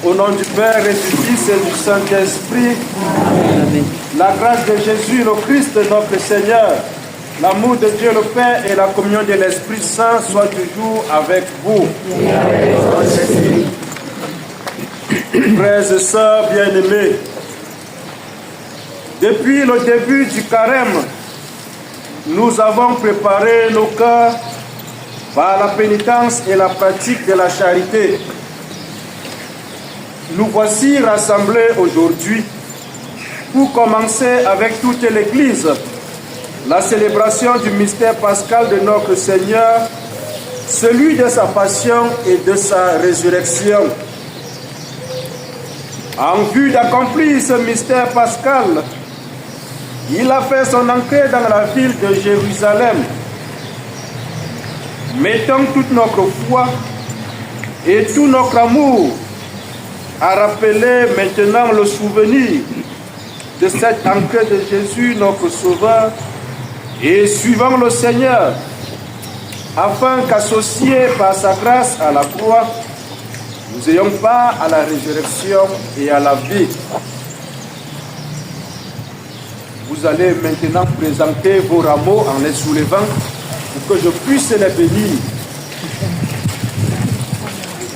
Au nom du Père et du Fils et du Saint-Esprit, Amen. La grâce de Jésus, le Christ, notre Seigneur, l'amour de Dieu le Père et la communion de l'Esprit Saint soient toujours avec vous. Frères et sœurs bien-aimés, depuis le début du carême, nous avons préparé nos cœurs par la pénitence et la pratique de la charité. Nous voici rassemblés aujourd'hui pour commencer avec toute l'Église la célébration du mystère pascal de notre Seigneur, celui de sa passion et de sa résurrection. En vue d'accomplir ce mystère pascal, il a fait son entrée dans la ville de Jérusalem. Mettons toute notre foi et tout notre amour à rappeler maintenant le souvenir de cette entrée de Jésus, notre Sauveur, et suivant le Seigneur, afin qu'associés par sa grâce à la croix, nous ayons part à la résurrection et à la vie. Vous allez maintenant présenter vos rameaux en les soulevant pour que je puisse les bénir.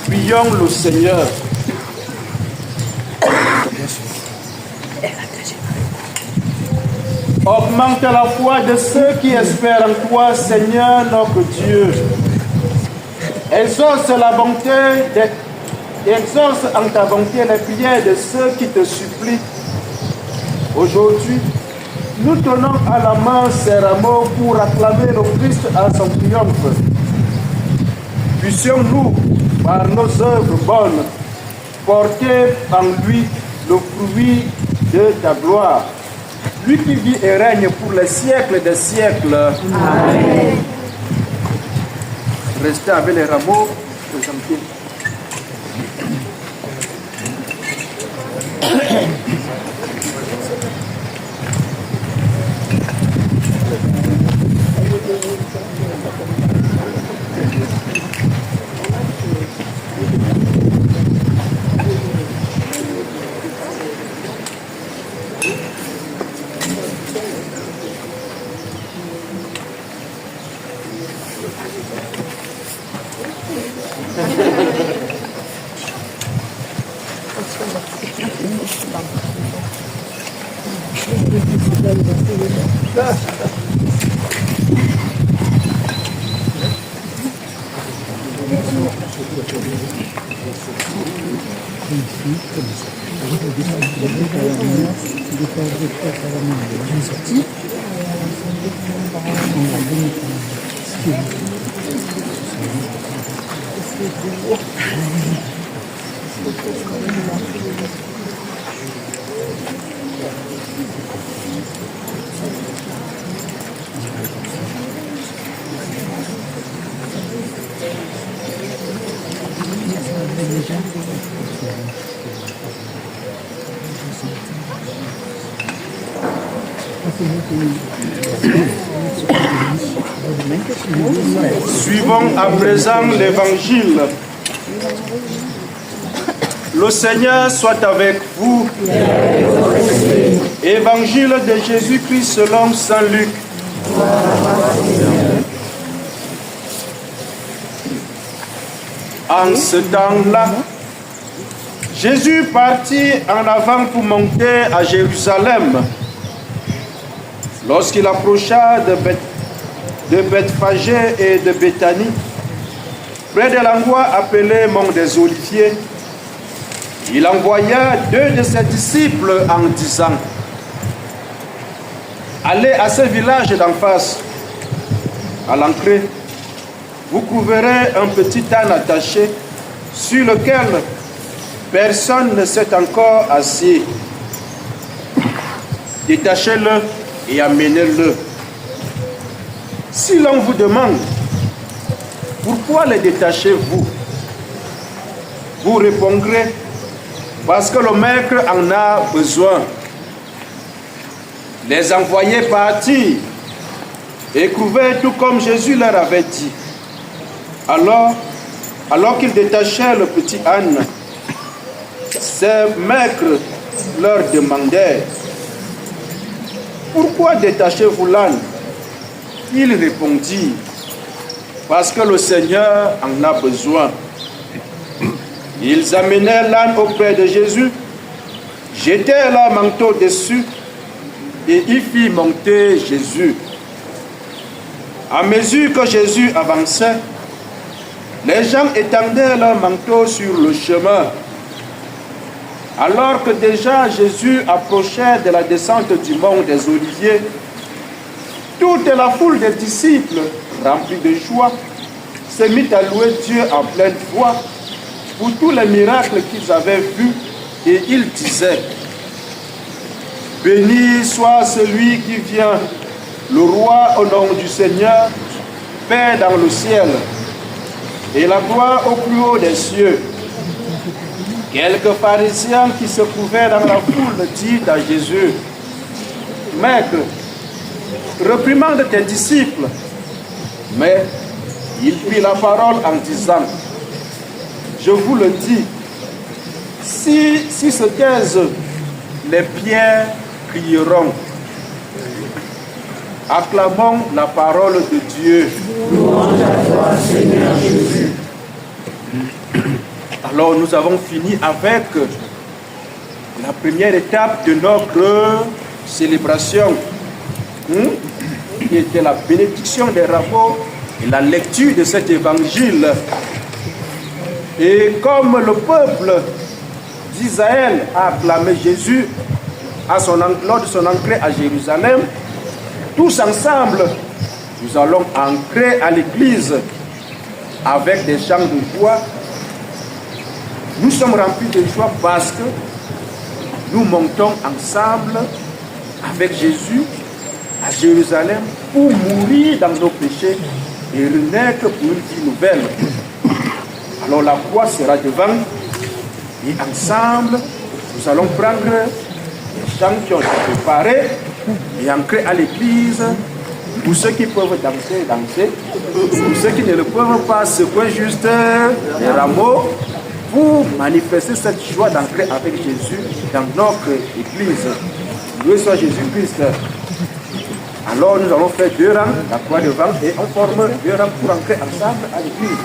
Prions le Seigneur. Augmente la foi de ceux qui espèrent en toi, Seigneur notre Dieu. Exauce en ta bonté les prières de ceux qui te supplient. Aujourd'hui, nous tenons à la main ces rameaux pour acclamer le Christ à son triomphe. Puissions-nous, par nos œuvres bonnes, porter en lui le fruit de ta gloire. Lui qui vit et règne pour les siècles des siècles. Amen. Restez avec les rameaux. Suivons à présent l'évangile. Le Seigneur soit avec vous. Évangile de Jésus-Christ selon saint Luc. En ce temps-là, Jésus partit en avant pour monter à Jérusalem. Lorsqu'il approcha de Bethphagée et de Béthanie, près de l'endroit appelé Mont des Oliviers, il envoya 2 de ses disciples en disant: allez à ce village d'en face. À l'entrée, vous trouverez un petit âne attaché sur lequel personne ne s'est encore assis. Détachez-le et amenez-le. Si l'on vous demande pourquoi le détachez-vous, vous répondrez: parce que le maître en a besoin. Les envoyés partirent et trouvaient tout comme Jésus leur avait dit. Alors qu'ils détachaient le petit âne, Ses maîtres leur demandèrent: pourquoi détachez-vous l'âne? Il répondit: parce que le Seigneur en a besoin. Ils amenèrent l'âne auprès de Jésus, jetèrent leur manteau dessus et y firent monter Jésus. À mesure que Jésus avançait, les gens étendèrent leurs manteaux sur le chemin. Alors que déjà Jésus approchait de la descente du mont des Oliviers, toute la foule des disciples, remplis de joie, se mit à louer Dieu en pleine foi pour tous les miracles qu'ils avaient vus, et ils disaient: béni soit celui qui vient, le roi au nom du Seigneur, paix dans le ciel, et la gloire au plus haut des cieux. Quelques pharisiens qui se trouvaient dans la foule dirent à Jésus: Maître, réprimande tes disciples. Mais il prit la parole en disant: je vous le dis, si se taisent, les pierres crieront. Acclamons la parole de Dieu. Louange à toi, Seigneur Jésus. Alors nous avons fini avec la première étape de notre célébration, qui était la bénédiction des rameaux et la lecture de cet évangile. Et comme le peuple d'Israël a acclamé Jésus lors de son entrée à Jérusalem, tous ensemble, nous allons entrer à l'église avec des chants de joie. Nous sommes remplis de joie parce que nous montons ensemble avec Jésus à Jérusalem pour mourir dans nos péchés et renaître pour une vie nouvelle. Alors la croix sera devant et ensemble, nous allons prendre les chants qui ont été préparés et entrer à l'église. Pour ceux qui peuvent danser, danser. Pour ceux qui ne le peuvent pas, secouer juste les rameaux pour manifester cette joie d'entrer avec Jésus dans notre église. Loué soit Jésus-Christ. Alors nous allons faire 2 rangs, la croix devant, et on forme 2 rangs pour entrer ensemble à l'église.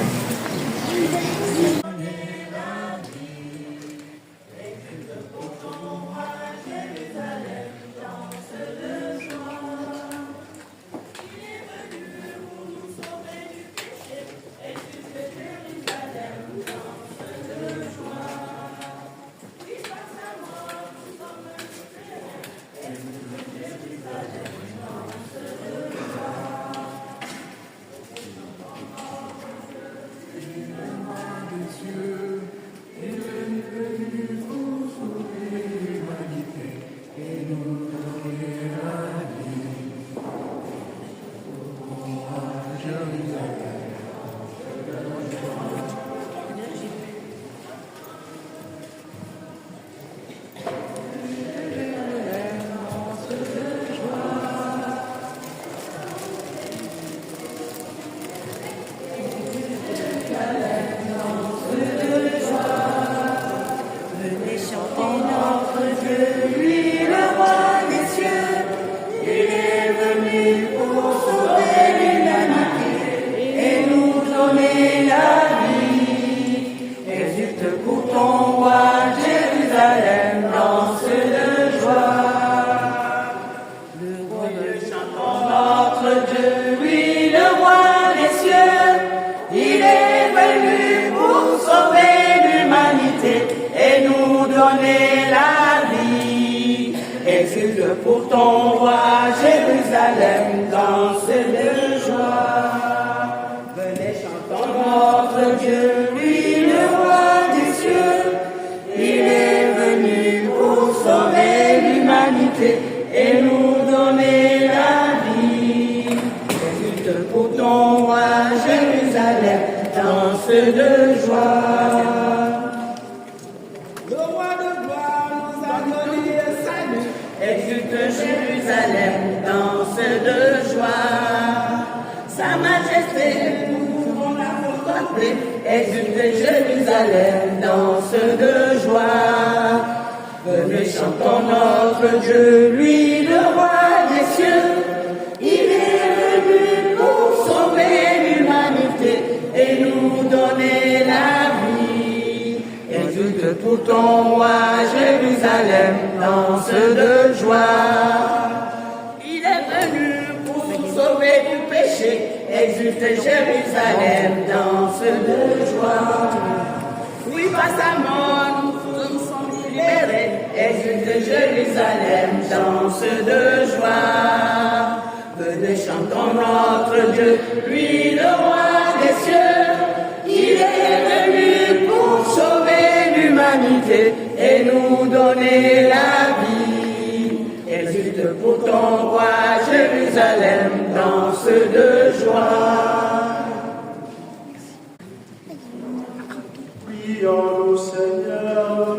Pour ton roi, Jérusalem, danse de joie. Venez chantons notre Dieu, lui le roi des cieux. Il est venu pour sauver l'humanité et nous donner la vie. Exulte pour ton roi, Jérusalem, danse de joie. Exulte Jérusalem, danse de joie. Sa majesté, nous pouvons la contempler. Exulte Jérusalem, danse de joie. Venez chantons notre Dieu, lui le roi des cieux. Il est venu pour sauver l'humanité et nous donner la vie. Exulte pour ton roi, Jérusalem, danse de joie. Il est venu pour sauver du péché. Exulte Jérusalem, danse de joie. Oui, par sa mort, nous sommes libérés. Exulte Jérusalem, danse de joie. Venez chantons notre Dieu, lui le roi des cieux. Il est venu pour sauver l'humanité et nous donner la vie. Exulte pour ton roi, Jérusalem, danse de joie. Prions, Seigneur.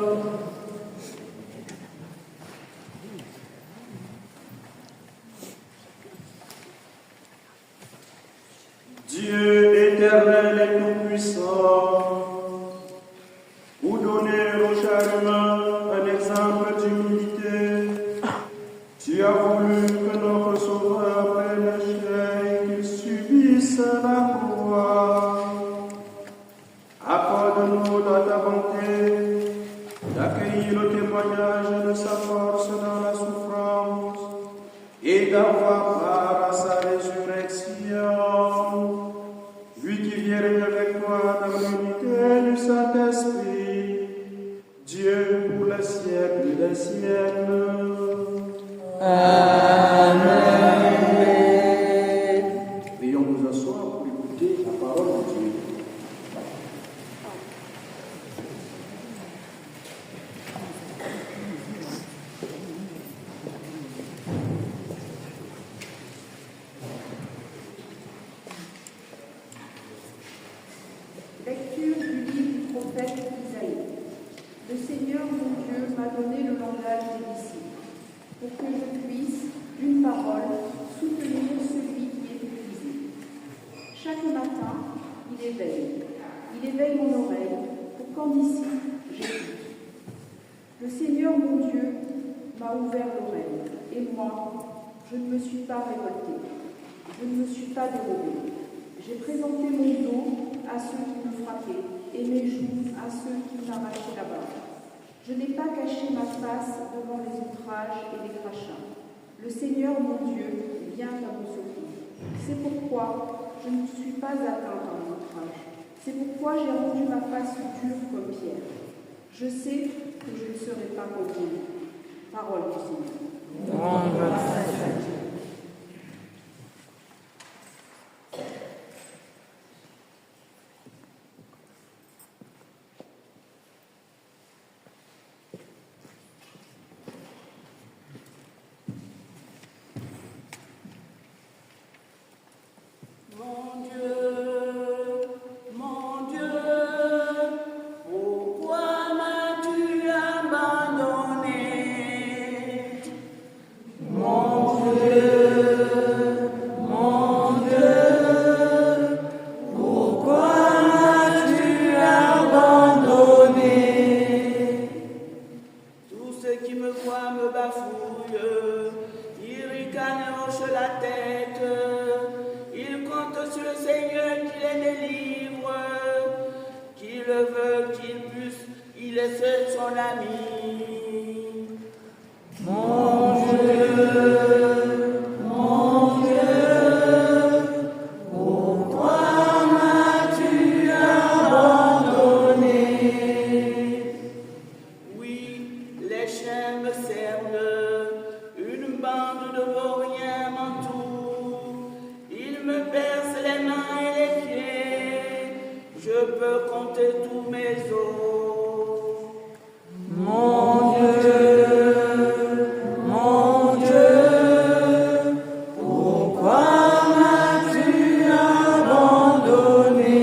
Dieu éternel et tout-puissant, vous donnez aux chers humains un exemple d'humilité. Tu as voulu que notre Sauveur prenne la chair et qu'il subisse la croix. Accorde-nous dans ta bonté d'accueillir le témoignage de sa force dans la souffrance et d'avoir part à sa résurrection. Lui qui vient avec toi dans l'unité du Saint-Esprit, Dieu pour les siècles des siècles. Amen. Veuillons nous asseoir pour écouter la parole de Dieu. Lecture du livre du prophète Isaïe. Le Seigneur mon Dieu m'a donné le langage des disciples, pour que je puisse, d'une parole, soutenir celui qui est épuisé. Chaque matin, il éveille mon oreille, pour qu'en d'ici, j'écoute. Le Seigneur mon Dieu m'a ouvert l'oreille, et moi, je ne me suis pas révolté, je ne me suis pas dérobé. J'ai présenté mon dos à ceux qui me frappaient et mes joues à ceux qui m'arrachaient la barbe. Je n'ai pas caché ma face devant les outrages et les crachats. Le Seigneur mon Dieu vient à mon secours. C'est pourquoi je ne suis pas atteint par l'outrage. C'est pourquoi j'ai rendu ma face dure comme pierre. Je sais que je ne serai pas condamné. Parole du Seigneur. Mon Dieu, pourquoi m'as-tu abandonné? Mon Dieu, pourquoi m'as-tu abandonné? Tous ceux qui me voient me bafouillent, ils ricanent et hochent la tête. Ils comptent sur le Seigneur qui les délivre, qui le veut, qu'il puisse, il est seul son ami. Mon Dieu, pourquoi m'as-tu abandonné? Oui, les chiens me cernent, une bande de vauriens m'entoure. Ils me percent les mains et les pieds, je peux compter tous mes os. Mon Dieu, pourquoi m'as-tu abandonné?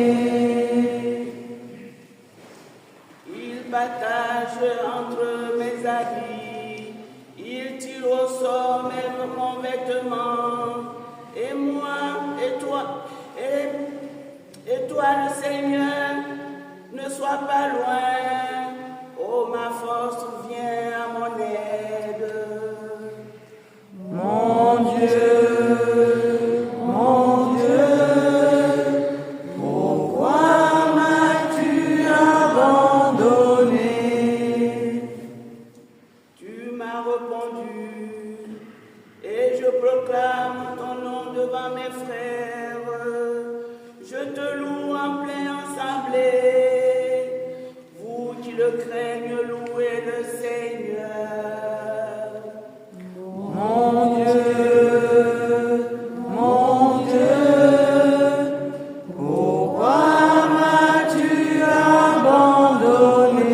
Ils partagent entre mes habits, ils tirent au sort mon vêtement. Et moi, et toi, le Seigneur, ne sois pas loin. Oh, ma force, viens à mon toi mes frères, je te loue en pleine assemblée. Vous qui le craignent, louez le Seigneur. Mon Dieu, pourquoi m'as-tu abandonné?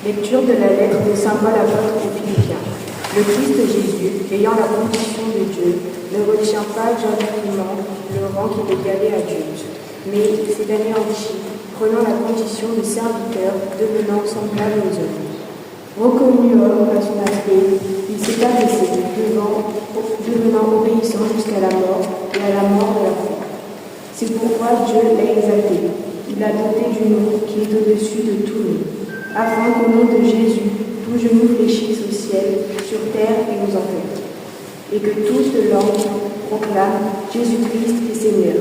Lecture de la lettre de saint Paul apôtre aux Philippiens. Le Christ Jésus, ayant la condition de Dieu, ne retient pas jalousement le rang qui est égalé à Dieu, mais il s'est anéanti, prenant la condition de serviteur, devenant semblable aux hommes. Reconnu homme à son aspect, il s'est abaissé, devenant obéissant jusqu'à la mort et à la mort de la croix. C'est pourquoi Dieu l'a exalté. Il l'a doté du nom qui est au-dessus de tout nom, afin qu'au nom de Jésus, tout genou fléchisse au ciel, sur terre et aux enfers, et que toute langue proclame Jésus-Christ est Seigneur,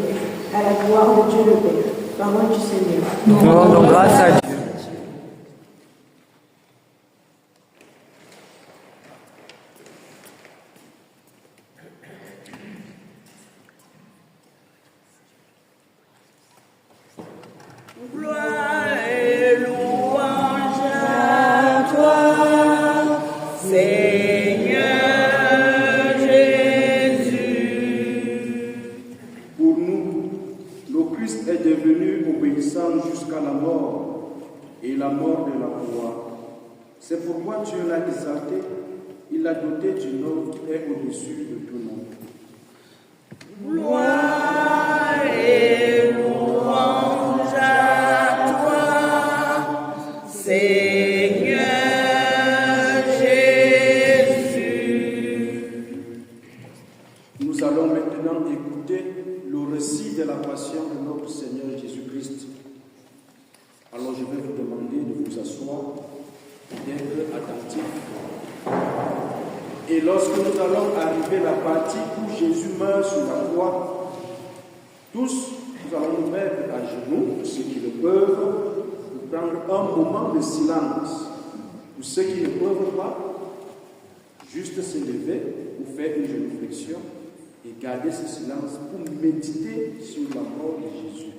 à la gloire de Dieu le Père. Parole du Seigneur. Nous rendons grâce à Dieu. Gloire et louange à toi, Seigneur Jésus. Pour nous, le Christ est devenu obéissant jusqu'à la mort et la mort de la croix. C'est pourquoi Dieu l'a exalté, il l'a doté du nom qui est au-dessus de tout nom. Gloire et louange à toi, Seigneur Jésus. Nous allons maintenant écouter le récit de la passion de notre Seigneur Jésus-Christ. Alors je vais vous demander de vous asseoir et d'être attentifs. Et lorsque nous allons arriver à la partie où Jésus meurt sur la croix, tous nous allons nous mettre à genoux, ceux qui le peuvent, pour prendre un moment de silence. Pour ceux qui ne peuvent pas, juste se lever ou faire une génuflexion et garder ce silence pour méditer sur la mort de Jésus.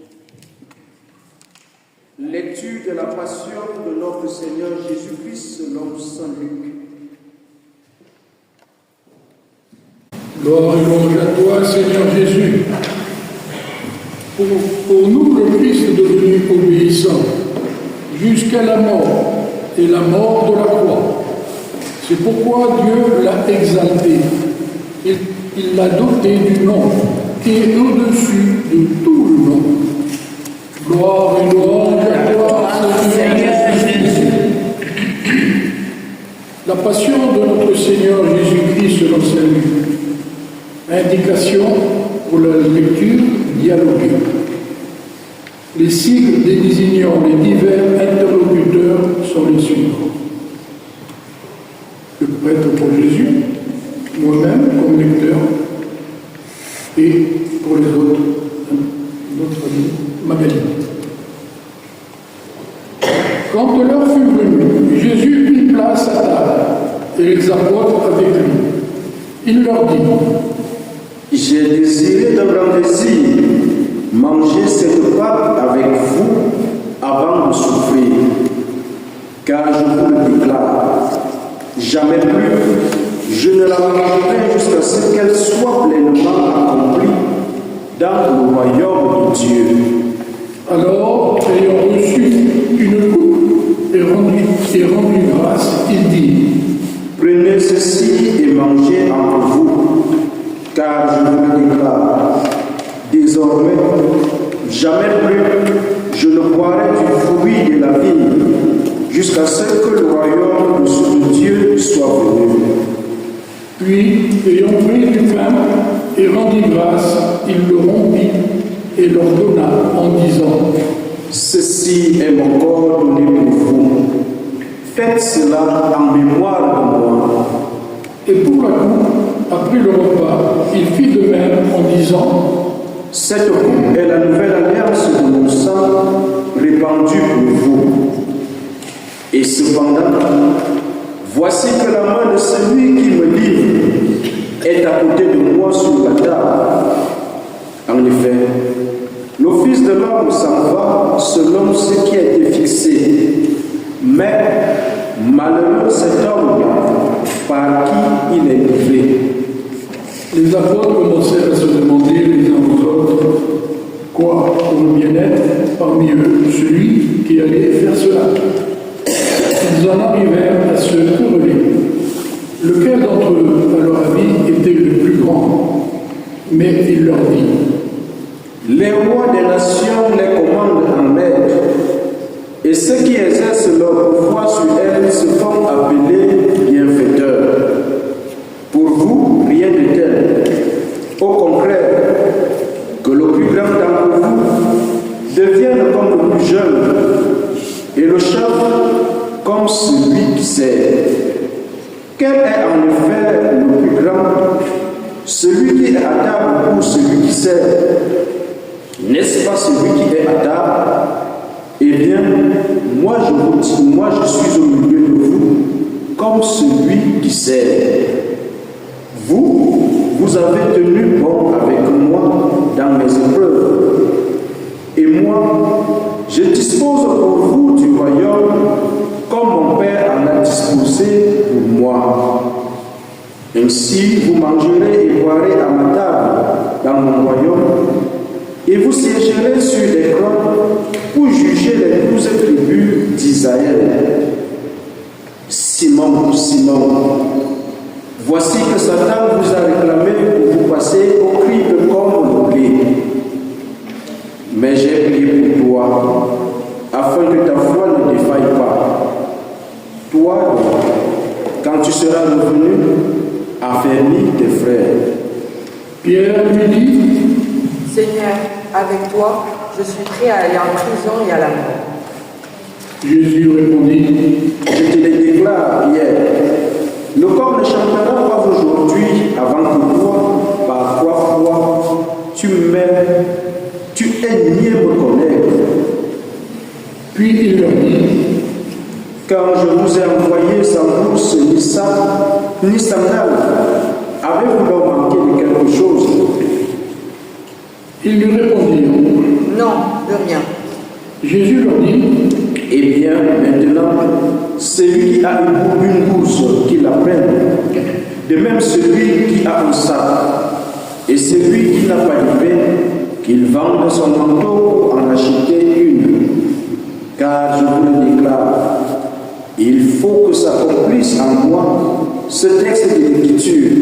Lecture de la passion de notre Seigneur Jésus-Christ selon saint Luc. Gloire et louange à toi, Seigneur Jésus. Pour nous, le Christ est devenu obéissant jusqu'à la mort et la mort de la croix. C'est pourquoi Dieu l'a exalté. Il l'a doté du nom qui est au-dessus de tout le nom. Gloire et louange à toi, Seigneur Jésus. La passion de notre Seigneur Jésus-Christ selon saint Luc. Indication pour la lecture dialoguée. Les sigles désignant les divers interlocuteurs sont les suivants. Le prêtre pour Jésus, moi-même comme lecteur, et pour les autres, notre ami Magali. Quand l'heure fut venue, Jésus prit place à table et les apôtres avec lui. Il leur dit: j'ai désiré d'un grand désir manger cette Pâque avec vous avant de souffrir, car je vous le déclare, jamais plus je ne la mangerai jusqu'à ce qu'elle soit pleinement accomplie dans le royaume de Dieu. Alors, ayant reçu une coupe et rendu grâce, il dit: prenez ceci et mangez entre vous, car je vous le déclare, désormais, jamais plus je ne boirai du fruit de la vigne, jusqu'à ce que le royaume de Dieu soit venu. Puis, ayant pris du pain et rendu grâce, il le rompit et leur donna en disant: ceci est mon corps donné pour vous. Faites cela en mémoire de moi. Et pour la coupe, Après le repas, il fit de même en disant: Cette coupe est la nouvelle alliance de mon sang répandu pour vous. Et cependant, voici que la main de celui qui me livre est à côté de moi sur la table. En effet, le Fils de l'homme s'en va selon ce qui a été fixé. Mais malheureux cet homme par qui il est livré. Les apôtres commencèrent à se demander les uns aux autres quoi pour bien-être parmi eux celui qui allait faire cela. Ils en arrivèrent à se quereller. Lequel d'entre eux, à leur avis, était le plus grand? Mais il leur dit: Les rois des nations les commandent en maître, et ceux qui exercent leur pouvoir sur elles se font appeler bienfaiteurs. Pour vous, rien de tel. Au contraire, que le plus grand d'entre vous devienne comme le plus jeune, et le chef comme celui qui sert. Quel est en effet le plus grand? Celui qui est à table ou celui qui sert? N'est-ce pas celui qui est à table? Eh bien, moi je vous dis, moi je suis au milieu de vous comme celui qui sert. Vous avez tenu bon avec moi dans mes épreuves. Et moi, je dispose pour vous du royaume comme mon Père en a disposé pour moi. Ainsi, vous mangerez et boirez à ma table dans mon royaume, et vous siégerez sur des trônes pour juger les 12 tribus d'Israël. Simon, voici que Satan vous a réclamé pour vous passer au crible comme le blé. Mais j'ai prié pour toi, afin que ta foi ne défaille pas. Toi, quand tu seras revenu, affermis tes frères. Pierre lui dit: Seigneur, avec toi, je suis prêt à aller en prison et à la mort. Jésus répondit: Je te le déclare hier, le corps ne chantera pas aujourd'hui avant que toi, par 3 fois, tu aies nié me connaître. Puis il leur dit: Quand je vous ai envoyé sans bourse ni sandales, avez-vous donc manqué de quelque chose? Ils lui répondirent: Non, de rien. Jésus leur dit: Eh bien, maintenant, celui qui a une bourse, qu'il la prenne. De même, celui qui a un sac, et celui qui n'a pas de pain, qu'il vende son manteau pour en acheter une. Car je vous le déclare, il faut que s'accomplisse en moi ce texte de l'Écriture.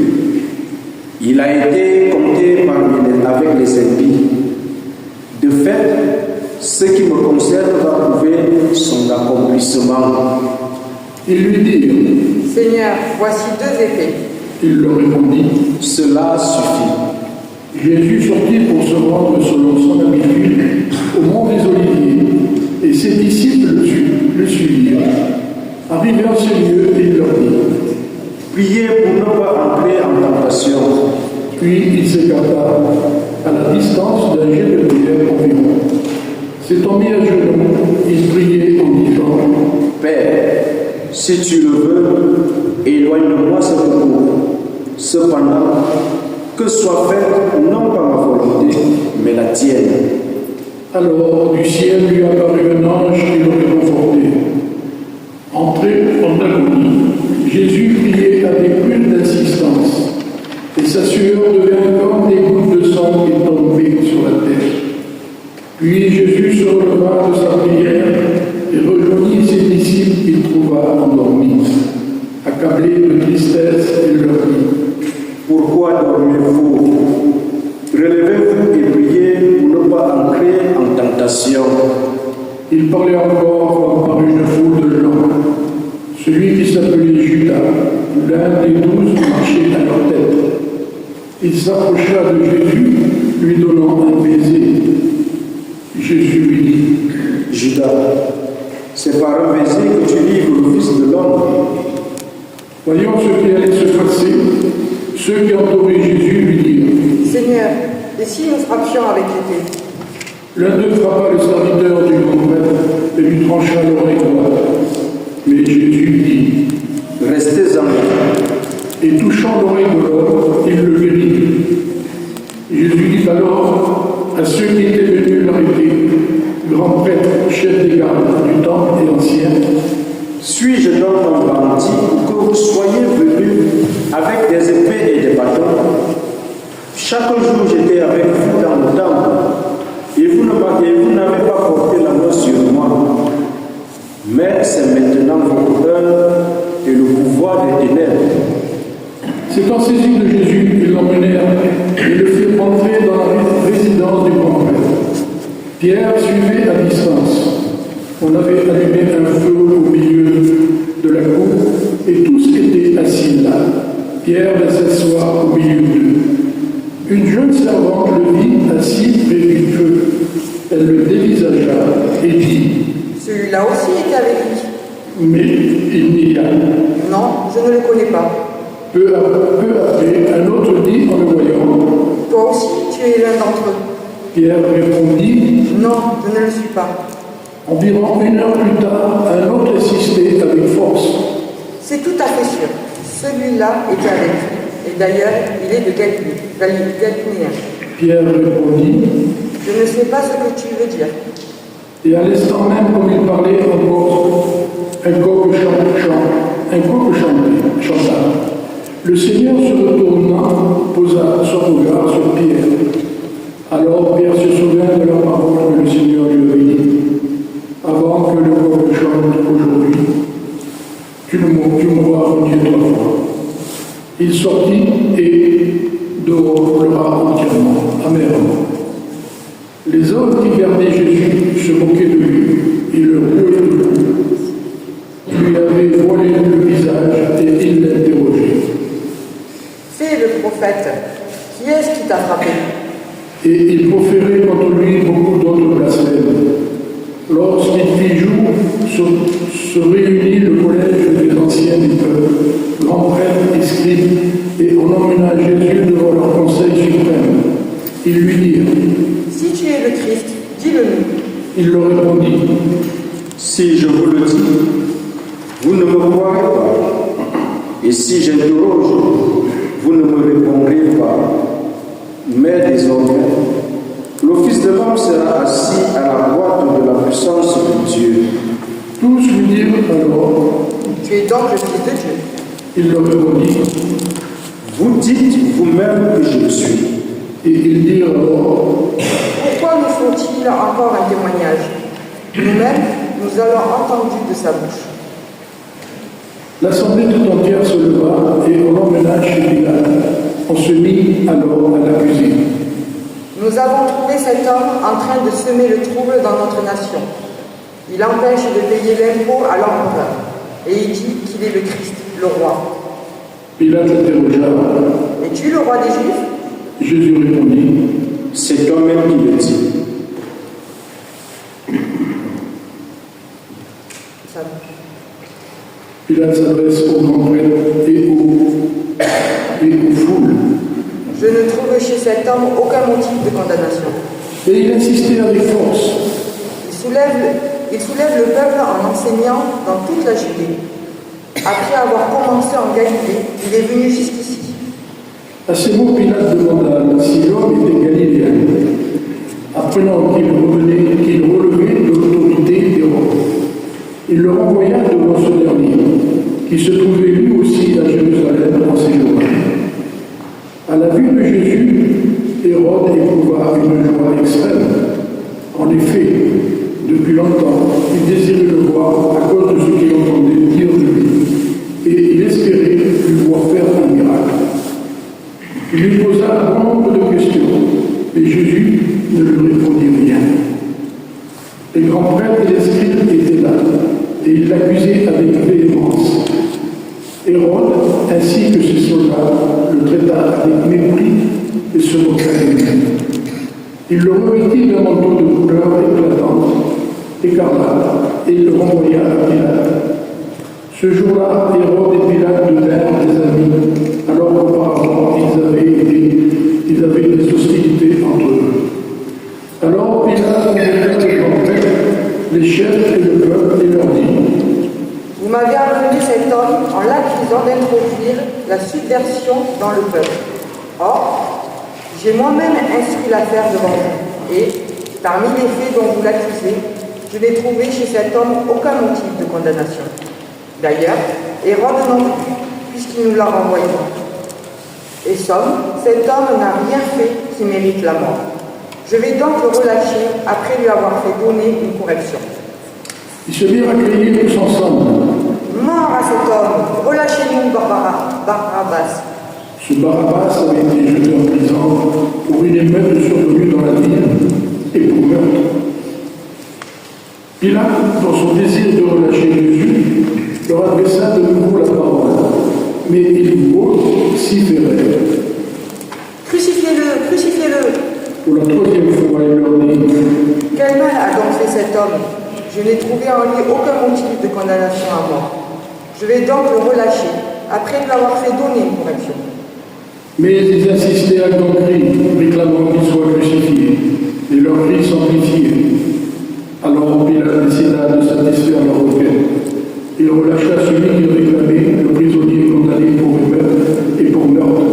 Il a été compté avec les impies. De fait, ce qui me concerne va prouver son accomplissement. Ils lui dirent: Seigneur, voici 2 épées. Il leur répondit: Cela suffit. Jésus sortit pour se rendre selon son habitude au mont des Oliviers, et ses disciples le suivirent. Arrivé en ces lieux, il leur dit: Priez pour ne pas entrer en tentation. Puis il s'écarta à la distance d'un jet de pierre environ. S'étant mis à genoux, il priait en disant: Père, si tu le veux, éloigne-moi cette coupe. Cependant, que soit faite non pas ma volonté, mais la tienne. Alors du ciel lui apparut un ange qui le réconfortait. Entré en agonie, Jésus priait avec plus d'insistance, et sa sueur devint comme des gouttes de sang qui tombaient sur la terre. Puis Jésus se releva de sa prière et rejoignit ses disciples qu'il trouva endormis. Accablés de tristesse, il leur dit: Pourquoi dormez-vous? Relevez-vous et priez pour ne pas entrer en tentation. Il parlait encore par une foule de gens. Celui qui s'appelait Judas, l'un des 12, marchait à leur tête. Il s'approcha de Jésus, lui donnant un baiser. Jésus lui dit: Judas, c'est par un baiser que tu livres le Fils de l'homme. Voyant ce qui allait se passer, ceux qui entouraient Jésus lui dirent: Seigneur, et si nous frappions avec l'épée? L'un d'eux frappa le serviteur du grand prêtre et lui trancha l'oreille droite. Mais Jésus dit: Restez en vie. Et touchant l'oreille de l'homme, il le guérit. Jésus dit alors à ceux qui étaient venus l'arrêter, grand prêtre, chef des gardes du temple et ancien: Suis-je donc un bandit que vous soyez venus avec des épées et des bâtons? Chaque jour j'étais avec vous dans le temple, et vous n'avez pas porté la main sur moi. Mais c'est maintenant votre heure et le pouvoir des ténèbres. S'étant saisi de Jésus, ils l'emmenèrent et le firent entrer dans la résidence du grand prêtre. Pierre suivait à distance. On avait allumé un feu au milieu de la cour et tous étaient assis là. Pierre vint s'asseoir au milieu d'eux. Une jeune servante le vit assis près du feu. Elle le dévisagea et dit: Celui-là aussi était avec lui. Mais il nia. Non, je ne le connais pas. Peu après, un autre dit en le voyant: Toi aussi, tu es l'un d'entre eux. Pierre répondit: Non, je ne le suis pas. Environ 1 heure plus tard, un autre insistait avec force: C'est tout à fait sûr. Celui-là était avec lui. Et d'ailleurs, il est de Galiléen. Pierre répondit: Je ne sais pas ce que tu veux dire. Et à l'instant même, comme il parlait encore, un coq chanta. Le Seigneur se retournant posa son regard sur Pierre. Alors Pierre se souvint de la parole que le Seigneur lui avait dit: Avant que le coq chante aujourd'hui, tu m'auras renié 3 fois. Il sortit et pleura entièrement, amèrement. Les hommes qui gardaient Jésus se moquaient de lui et le rouaient de coups. Ils lui avaient voilé le visage et ils l'interrogeaient. Fais le prophète. Qui est-ce qui t'a frappé? Et ils proféraient contre lui beaucoup d'autres blasphèmes. Lorsqu'il fit jour, se réunit le collège des anciens du peuple, grands prêtres et scribes, et on emmena Jésus devant leur conseil suprême. Ils lui dirent: Si tu es le Christ, dis-le-nous. Il leur répondit: Si je vous le dis, vous ne me croirez pas. Et si j'interroge, vous ne me répondrez pas. Mais désormais, le Fils de l'homme sera assis à la droite de la puissance de Dieu. Tous lui dirent alors: Tu es donc le Fils de Dieu. Il leur répondit: Vous dites vous-même que je le suis. Et ils dirent alors: Pourquoi nous faut-il encore un témoignage? Nous-mêmes, nous avons entendu de sa bouche. L'assemblée tout entière se leva et on l'emmena chez Pilate. On se mit alors à l'accuser. Nous avons trouvé cet homme en train de semer le trouble dans notre nation. Il empêche de payer l'impôt à l'empereur et il dit qu'il est le Christ, le roi. Pilate l'interrogea: Es-tu le roi des Juifs? Jésus répondit: C'est toi-même qui le dis. Ça bouge. Pilate s'adresse aux grands prêtres et aux foules. Je ne trouve chez cet homme aucun motif de condamnation. Et il insistait avec force. Il soulève le peuple en enseignant dans toute la Judée. Après avoir commencé en Galilée, il est venu jusqu'ici. À ces mots, Pilate demanda si l'homme était galiléen, apprenant qu'il relevait de l'autorité d'Hérode. Il le renvoya devant ce dernier, qui se trouvait lui aussi à Jérusalem en ces jours-là. À la vue de Jésus, Hérode éprouva une joie extrême. En effet, depuis longtemps, il désirait le voir à cause de ce qu'il entendait dire de lui, et il espérait lui voir faire un miracle. Il lui posa un nombre de questions, et Jésus ne lui répondit rien. Les grands prêtres et les scribes étaient là, et ils l'accusaient avec véhémence. Hérode, ainsi que ses soldats, le traita avec mépris et se moqua de lui. Il le revêtit d'un manteau de couleur éclatante, écarlate, et il le renvoya à Pilate. Ce jour-là, Hérode et Pilate devinrent des amis à alors qu'auparavant ils avaient des hostilités entre eux. Alors Pilate convoqua les grands prêtres, les chefs et le peuple et leur dit: Vous m'avez amené cet homme en l'accusant d'introduire la subversion dans le peuple. Or, j'ai moi-même instruit l'affaire devant vous, et, parmi les faits dont vous l'accusez, je n'ai trouvé chez cet homme aucun motif de condamnation. D'ailleurs, Hérode non plus, puisqu'il nous l'a renvoyé. Et somme, cet homme n'a rien fait qui mérite la mort. Je vais donc le relâcher après lui avoir fait donner une correction. Ils se mirent à crier tous ensemble: Mort à cet homme! Relâchez-nous, Barabbas! Ce Barabbas avait été jeté en prison pour une émeute survenue dans la ville et pour meurtre. Pilate, dans son désir de relâcher Jésus, leur adressa de nouveau la parole, mais ils vociféraient: Crucifiez-le! Crucifiez-le! Pour la troisième fois, il leur dit: Quel mal a donc fait cet homme? Je n'ai trouvé en lui aucun motif de condamnation à mort. Je vais donc le relâcher, après lui avoir fait donner une correction. Mais ils insistaient à grands cris, réclamant qu'il soit crucifié, et leurs cris s'amplifiaient. Alors Pilate décida de satisfaire leur requête. Il relâcha celui qui réclamait, le prisonnier condamné pour émeute et pour meurtre,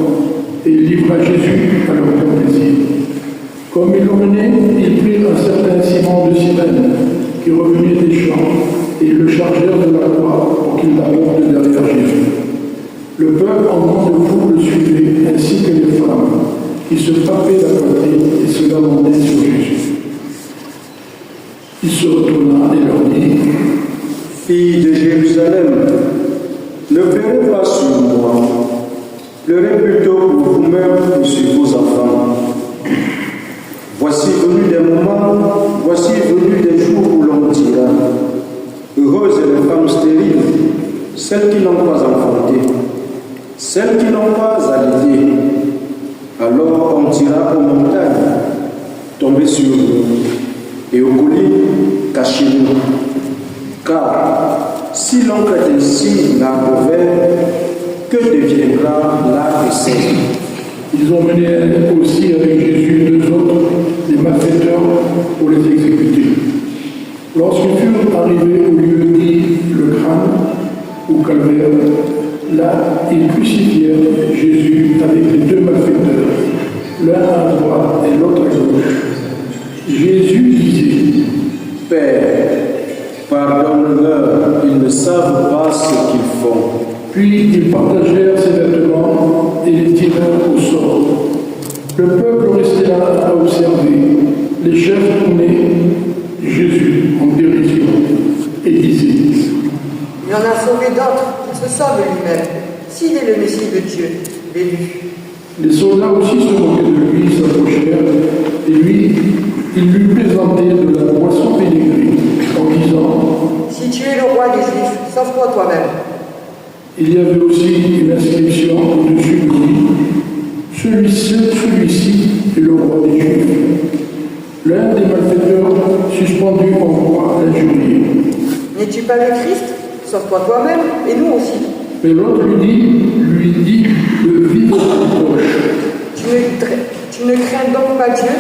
et il livra Jésus à leur bon plaisir. Comme ils l'emmenaient, ils prirent un certain Simon de Cyrène, qui revenait des champs, et le chargèrent de la croix pour qu'il l'apporte derrière Jésus. Le peuple en grande foule le suivait, ainsi que les femmes, qui se frappaient la poitrine et se lamentaient sur Jésus. Il se retourna et leur dit: Filles de Jérusalem, ne pleurez pas sur moi, pleurez plutôt pour vous-même et sur vos enfants. Voici venu des moments, voici venu des jours où l'on dira: heureuses les femmes stériles, celles qui n'ont pas enfanté, celles qui n'ont pas allaité. Alors on dira aux montagnes: tombez sur nous, et aux collines: cachez-nous. Car si l'on fait ainsi l'arbre vert, que deviendra l'arbre sec? Ils ont mené aussi avec Jésus deux autres, des malfaiteurs, pour les exécuter. Lorsqu'ils furent arrivés au lieu dit le crâne, ou calvaire, là, ils crucifièrent Jésus avec les deux malfaiteurs, l'un à droite et l'autre à gauche. Jésus disait: Père, pardonne-leur, ils ne savent pas ce qu'ils font. Puis ils partagèrent ses vêtements et les tirèrent au sort. Le peuple restait là à observer. Les chefs tournaient Jésus en dérision et disaient: Il en a sauvé d'autres, il se sauve lui-même. S'il est le Messie de Dieu, l'élu. Les soldats aussi se moquaient de lui, s'approchèrent, et lui, il lui plaisantait de la boisson pénégrée, en disant: Si tu es le roi des Juifs, sauve-toi toi-même. Il y avait aussi une inscription au-dessus de lui: celui-ci est le roi des Juifs. L'un des malfaiteurs, suspendu en croix, l'injuriait: N'es-tu pas le Christ? Sauve-toi toi-même, et nous aussi. Mais l'autre lui dit de vivre proche: Tu ne crains donc pas Dieu?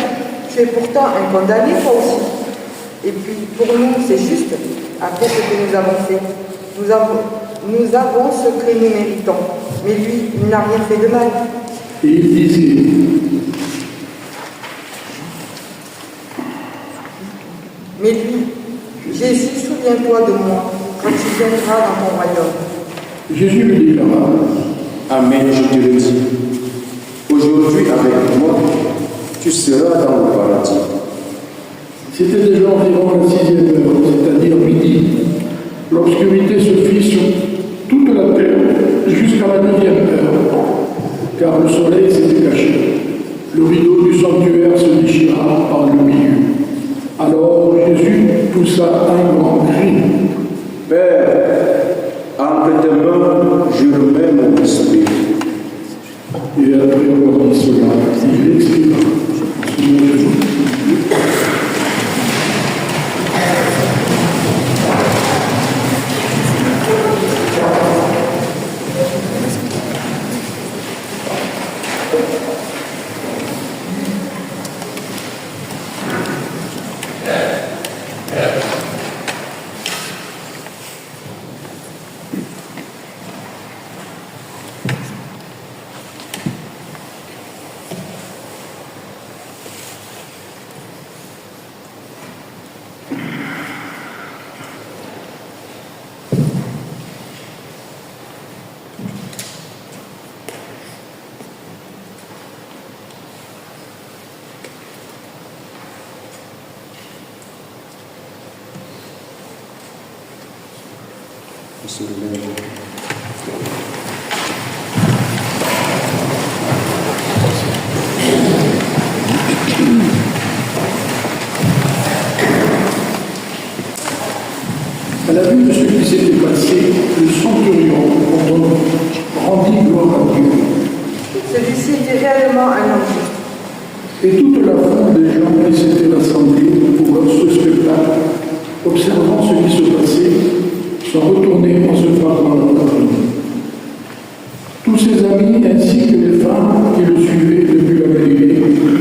Tu es pourtant un condamné, toi aussi. Et puis, pour nous, c'est juste, après ce que nous avons fait. Nous avons ce que nous méritons. Mais lui, il n'a rien fait de mal. Et il disait: Mais lui, Jésus, souviens-toi de moi quand tu viendras dans ton royaume. Jésus lui déclara: Amen, je te le dis. Aujourd'hui, avec moi, tu seras dans le paradis. C'était déjà environ la 6e heure, c'est-à-dire midi. L'obscurité se fit sur toute la terre jusqu'à la 9e heure, car le soleil s'était caché. Le rideau du sanctuaire se déchira par le milieu. Alors Jésus poussa un grand cri: Père, entre tes mains, je remets mon esprit. Et après avoir dit cela, il expira. On se relève. À la vue de ce qui s'était passé, le centurion rendit gloire à Dieu. Celui-ci était réellement un homme juste. Et toute la foule des gens qui s'étaient rassemblés pour voir ce spectacle, observant ce qui se passait, sont retournés en se frappant la poitrine. Tous ses amis ainsi que les femmes qui le suivaient depuis la Galilée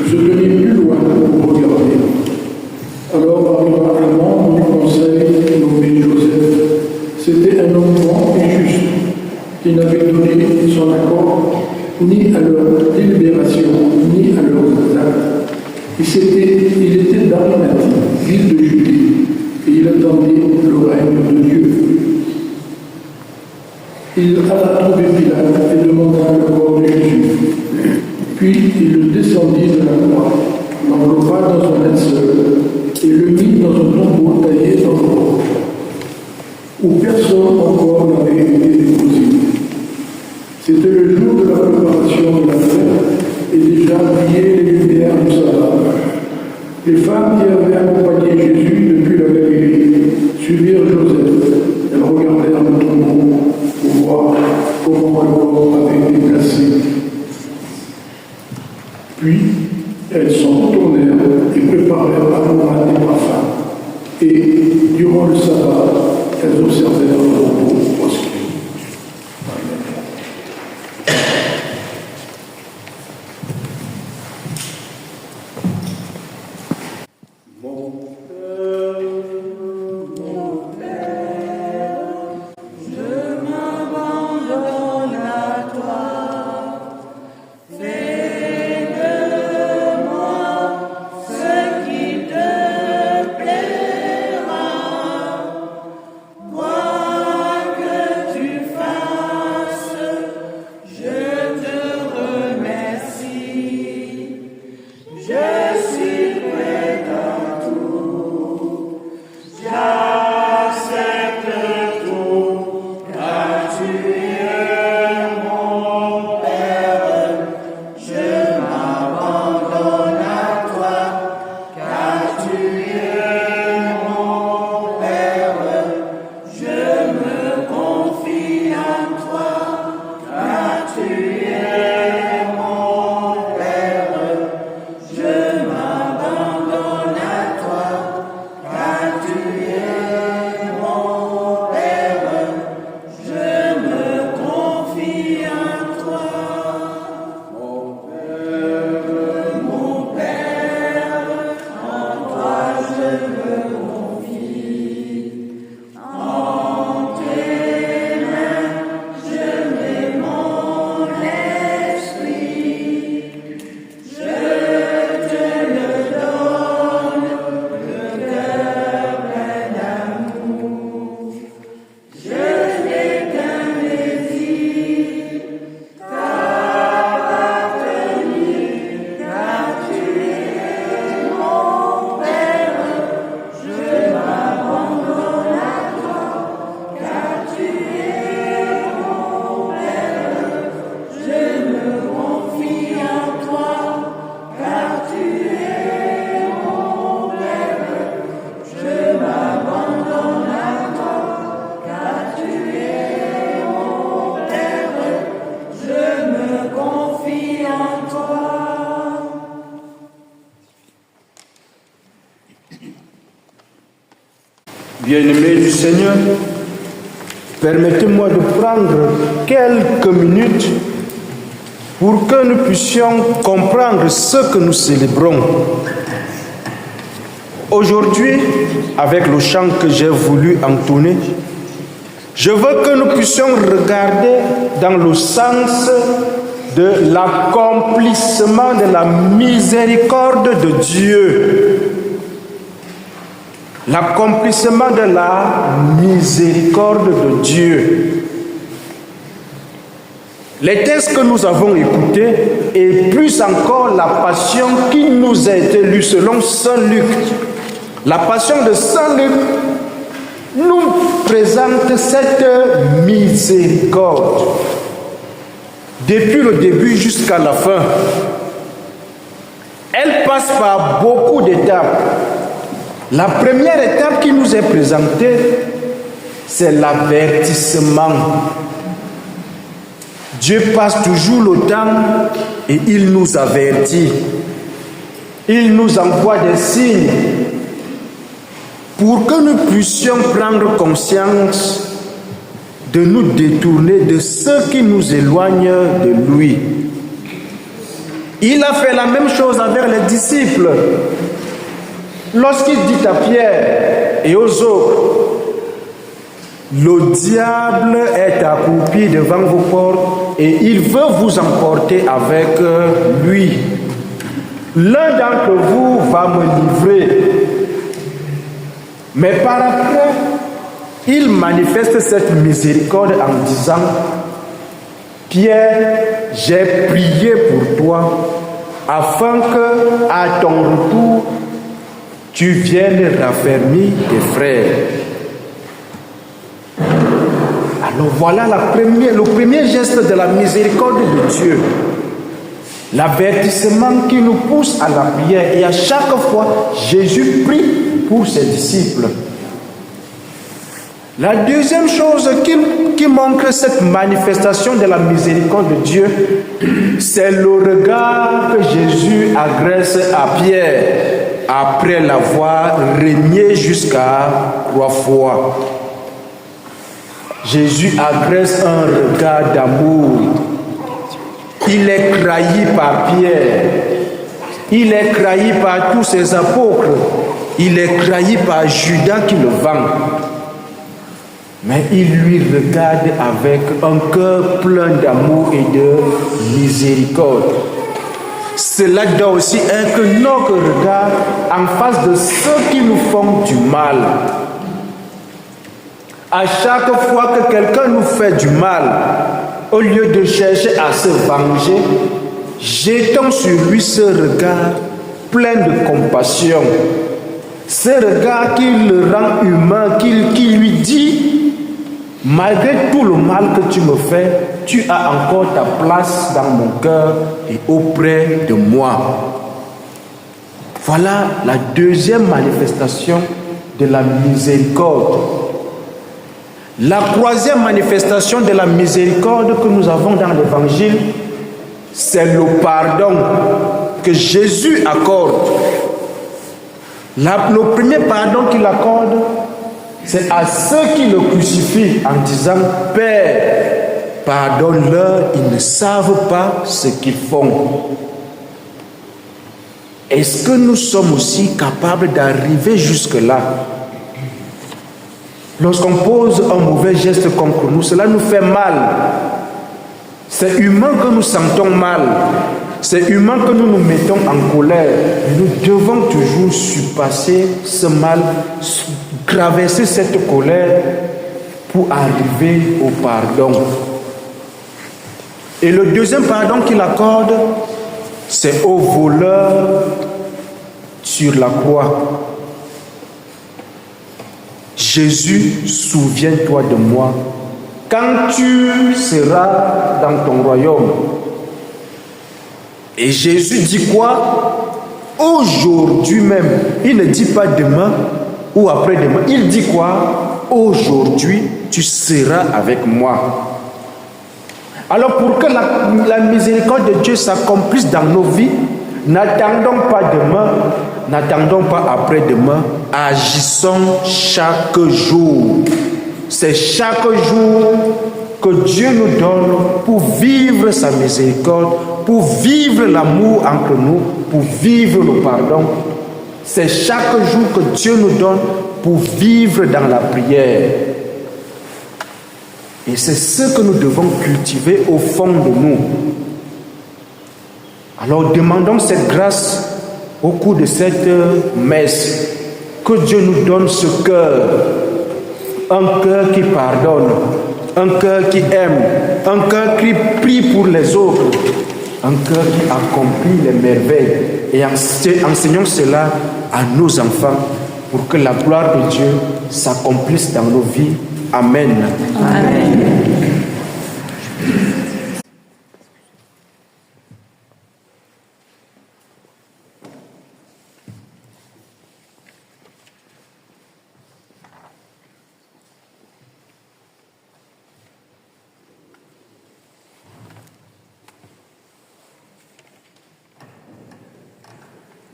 se tenaient plus loin pour regarder. Alors arriva un membre du conseil nommé Joseph. C'était un homme bon et juste, qui n'avait donné son accord ni à leur délibération, ni à leurs actes. Il était d'Arimathie, ville de Judée, et il attendait le règne de Dieu. Il alla trouver Pilate et demanda le corps de Jésus. Puis il le descendit de la croix, l'enveloppa dans un linceul et le mit dans un tombeau taillé dans le roc, où personne encore n'avait été déposé. C'était le jour de la préparation de la fête et déjà brillaient les lumières du sabbat. Les femmes qui avaient accompagné Jésus depuis la Galilée suivirent Joseph. Elles regardèrent le tombeau pour voir comment le corps avait été placé. Puis, elles s'en retournèrent et préparèrent l'aromat des parfums. Et, durant le sabbat, elles observèrent le tombeau proscrit. Bien-aimés du Seigneur, permettez-moi de prendre quelques minutes pour que nous puissions comprendre ce que nous célébrons. Aujourd'hui, avec le chant que j'ai voulu entonner, je veux que nous puissions regarder dans le sens de l'accomplissement de la miséricorde de Dieu. L'accomplissement de la miséricorde de Dieu. Les textes que nous avons écoutés et plus encore la passion qui nous a été lue selon Saint Luc. La passion de Saint Luc nous présente cette miséricorde depuis le début jusqu'à la fin. Elle passe par beaucoup d'étapes. La première étape qui nous est présentée, c'est l'avertissement. Dieu passe toujours le temps et il nous avertit. Il nous envoie des signes pour que nous puissions prendre conscience de nous détourner de ce qui nous éloigne de lui. Il a fait la même chose avec les disciples. Lorsqu'il dit à Pierre et aux autres, le diable est accroupi devant vos portes et il veut vous emporter avec lui. L'un d'entre vous va me livrer. Mais par après, il manifeste cette miséricorde en disant, Pierre, j'ai prié pour toi afin que, à ton retour, tu viennes raffermir tes frères. Alors voilà le premier geste de la miséricorde de Dieu. L'avertissement qui nous pousse à la prière. Et à chaque fois, Jésus prie pour ses disciples. La deuxième chose qui montre cette manifestation de la miséricorde de Dieu, c'est le regard que Jésus adresse à Pierre après l'avoir renié jusqu'à 3 fois. Jésus adresse un regard d'amour. Il est trahi par Pierre. Il est trahi par tous ses apôtres. Il est trahi par Judas qui le vend. Mais il lui regarde avec un cœur plein d'amour et de miséricorde. Cela doit aussi être notre regard en face de ceux qui nous font du mal. À chaque fois que quelqu'un nous fait du mal, au lieu de chercher à se venger, jetons sur lui ce regard plein de compassion. Ce regard qui le rend humain, qui lui dit, malgré tout le mal que tu me fais, tu as encore ta place dans mon cœur et auprès de moi. Voilà la deuxième manifestation de la miséricorde. La troisième manifestation de la miséricorde que nous avons dans l'Évangile, c'est le pardon que Jésus accorde. Le premier pardon qu'il accorde, c'est à ceux qui le crucifient en disant « Père, pardonne-leur, ils ne savent pas ce qu'ils font. » Est-ce que nous sommes aussi capables d'arriver jusque-là? Lorsqu'on pose un mauvais geste contre nous, cela nous fait mal. C'est humain que nous sentons mal. C'est humain que nous nous mettons en colère. Nous devons toujours surpasser ce mal, traverser cette colère pour arriver au pardon. Et le deuxième pardon qu'il accorde, c'est au voleur sur la croix. Jésus, souviens-toi de moi quand tu seras dans ton royaume. Et Jésus dit quoi? Aujourd'hui même. Il ne dit pas demain ou après-demain. Il dit quoi? Aujourd'hui, tu seras avec moi. Alors pour que la miséricorde de Dieu s'accomplisse dans nos vies, n'attendons pas demain, n'attendons pas après-demain, agissons chaque jour. C'est chaque jour que Dieu nous donne pour vivre sa miséricorde, pour vivre l'amour entre nous, pour vivre le pardon. C'est chaque jour que Dieu nous donne pour vivre dans la prière. Et c'est ce que nous devons cultiver au fond de nous. Alors demandons cette grâce au cours de cette messe, que Dieu nous donne ce cœur, un cœur qui pardonne, un cœur qui aime, un cœur qui prie pour les autres, un cœur qui accomplit les merveilles. Et enseignons cela à nos enfants pour que la gloire de Dieu s'accomplisse dans nos vies. Amen. Amen.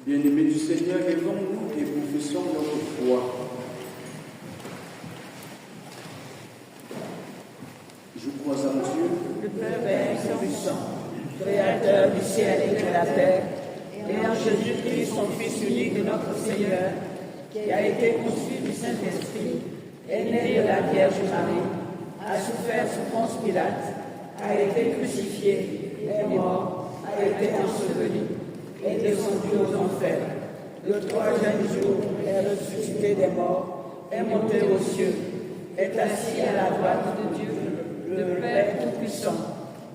Bien-aimés du Seigneur, levons-nous et confessons notre foi. Je crois en Dieu, Le Père Tout-Puissant, Créateur du ciel et de la terre, et en Jésus-Christ, son Fils unique, notre Seigneur, qui a été conçu du Saint-Esprit, est né de la Vierge Marie, a souffert sous Ponce Pilate, a été crucifié, est mort, a été enseveli, est descendu aux enfers. Le troisième jour, est ressuscité des morts, est monté aux cieux, est assis à la droite de Dieu, le Père Tout-Puissant,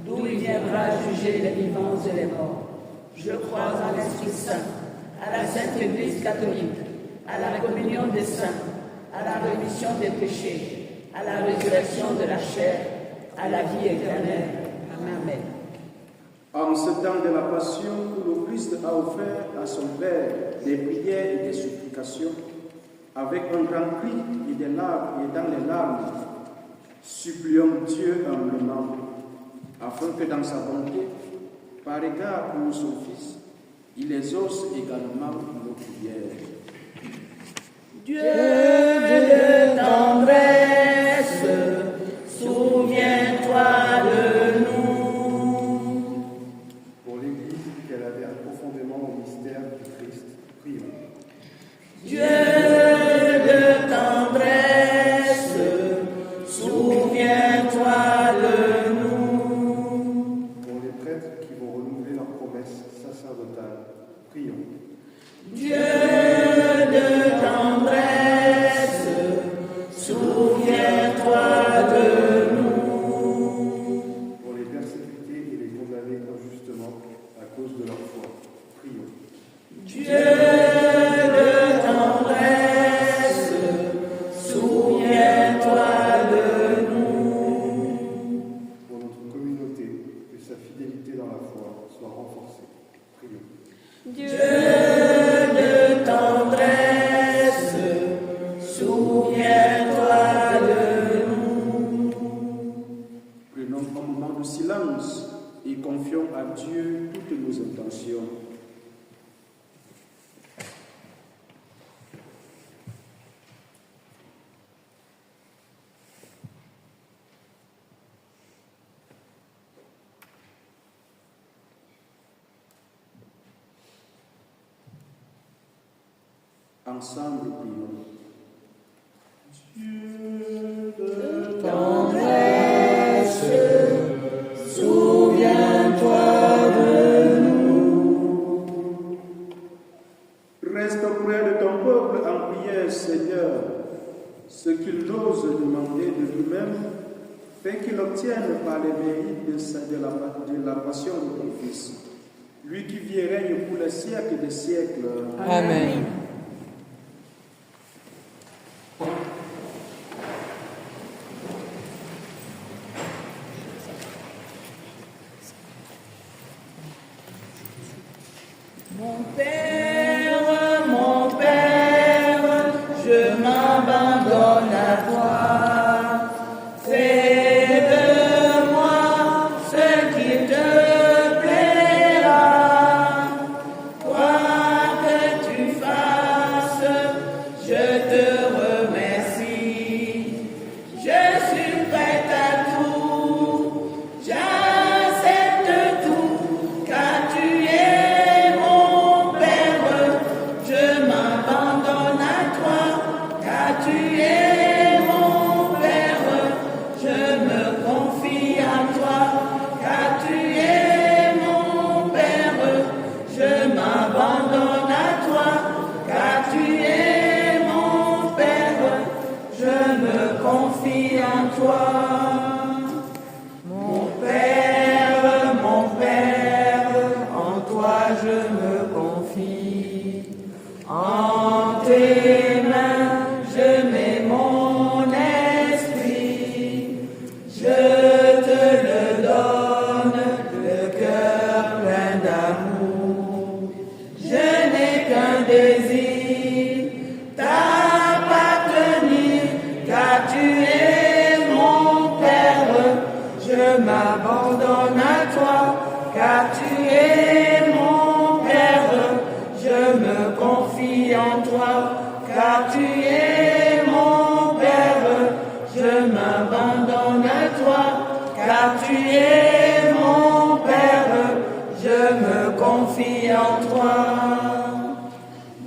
d'où il viendra juger les vivants et les morts. Je crois en l'Esprit Saint, à la Sainte Église catholique, à la communion des saints, à la rémission des péchés, à la résurrection de la chair, à la vie éternelle. Amen. en ce temps de la Passion où le Christ a offert à son Père des prières et des supplications, avec un grand cri et des larmes et dans les larmes, supplions Dieu humblement, afin que dans sa bonté, par égard pour son Fils, il exauce également nos prières. Dieu de tendresse, souviens-toi de nous. Pour l'Église, qu'elle adhère profondément au mystère du Christ, prions. Dieu de tendresse, souviens-toi de nous. Pour les prêtres qui vont renouveler leurs promesses sacerdotales, prions. Dieu de tendresse, souviens-toi de nous. Pour les persécutés et les condamnés injustement à cause de leur foi, prions. Dieu de tendresse, souviens-toi de nous. Pour notre communauté, que sa fidélité dans la foi soit renforcée, prions. Dieu de tendresse, souviens-toi de nous. Prenons un moment de silence et confions à Dieu toutes nos intentions. Ensemble, prions. Tendresse, souviens-toi de nous. Reste près de ton peuple en prière, Seigneur. Ce qu'il n'ose demander de lui-même, fait qu'il obtienne par les mérites de la passion de ton Fils. Lui qui vit et règne pour les siècles des siècles. Amen. Mon Père, je m'abandonne à toi. Fais de moi ce qui te plaira. Quoi que tu fasses, je te remercie. Je suis prête à tout. J'accepte tout, car tu es mon Père. Je m'abandonne à toi, car tu es mon Père. Je me confie à toi, car tu es mon Père. Je m'abandonne à toi, car tu es mon Père. Je me confie à toi. Mon Père, en toi je me confie. En tes mains je mets mon désire t'appartenir, car tu es mon Père. Je m'abandonne à toi, car tu es mon Père. Je me confie en toi, car tu es mon Père. Je m'abandonne à toi, car tu es mon Père. Je me confie en toi.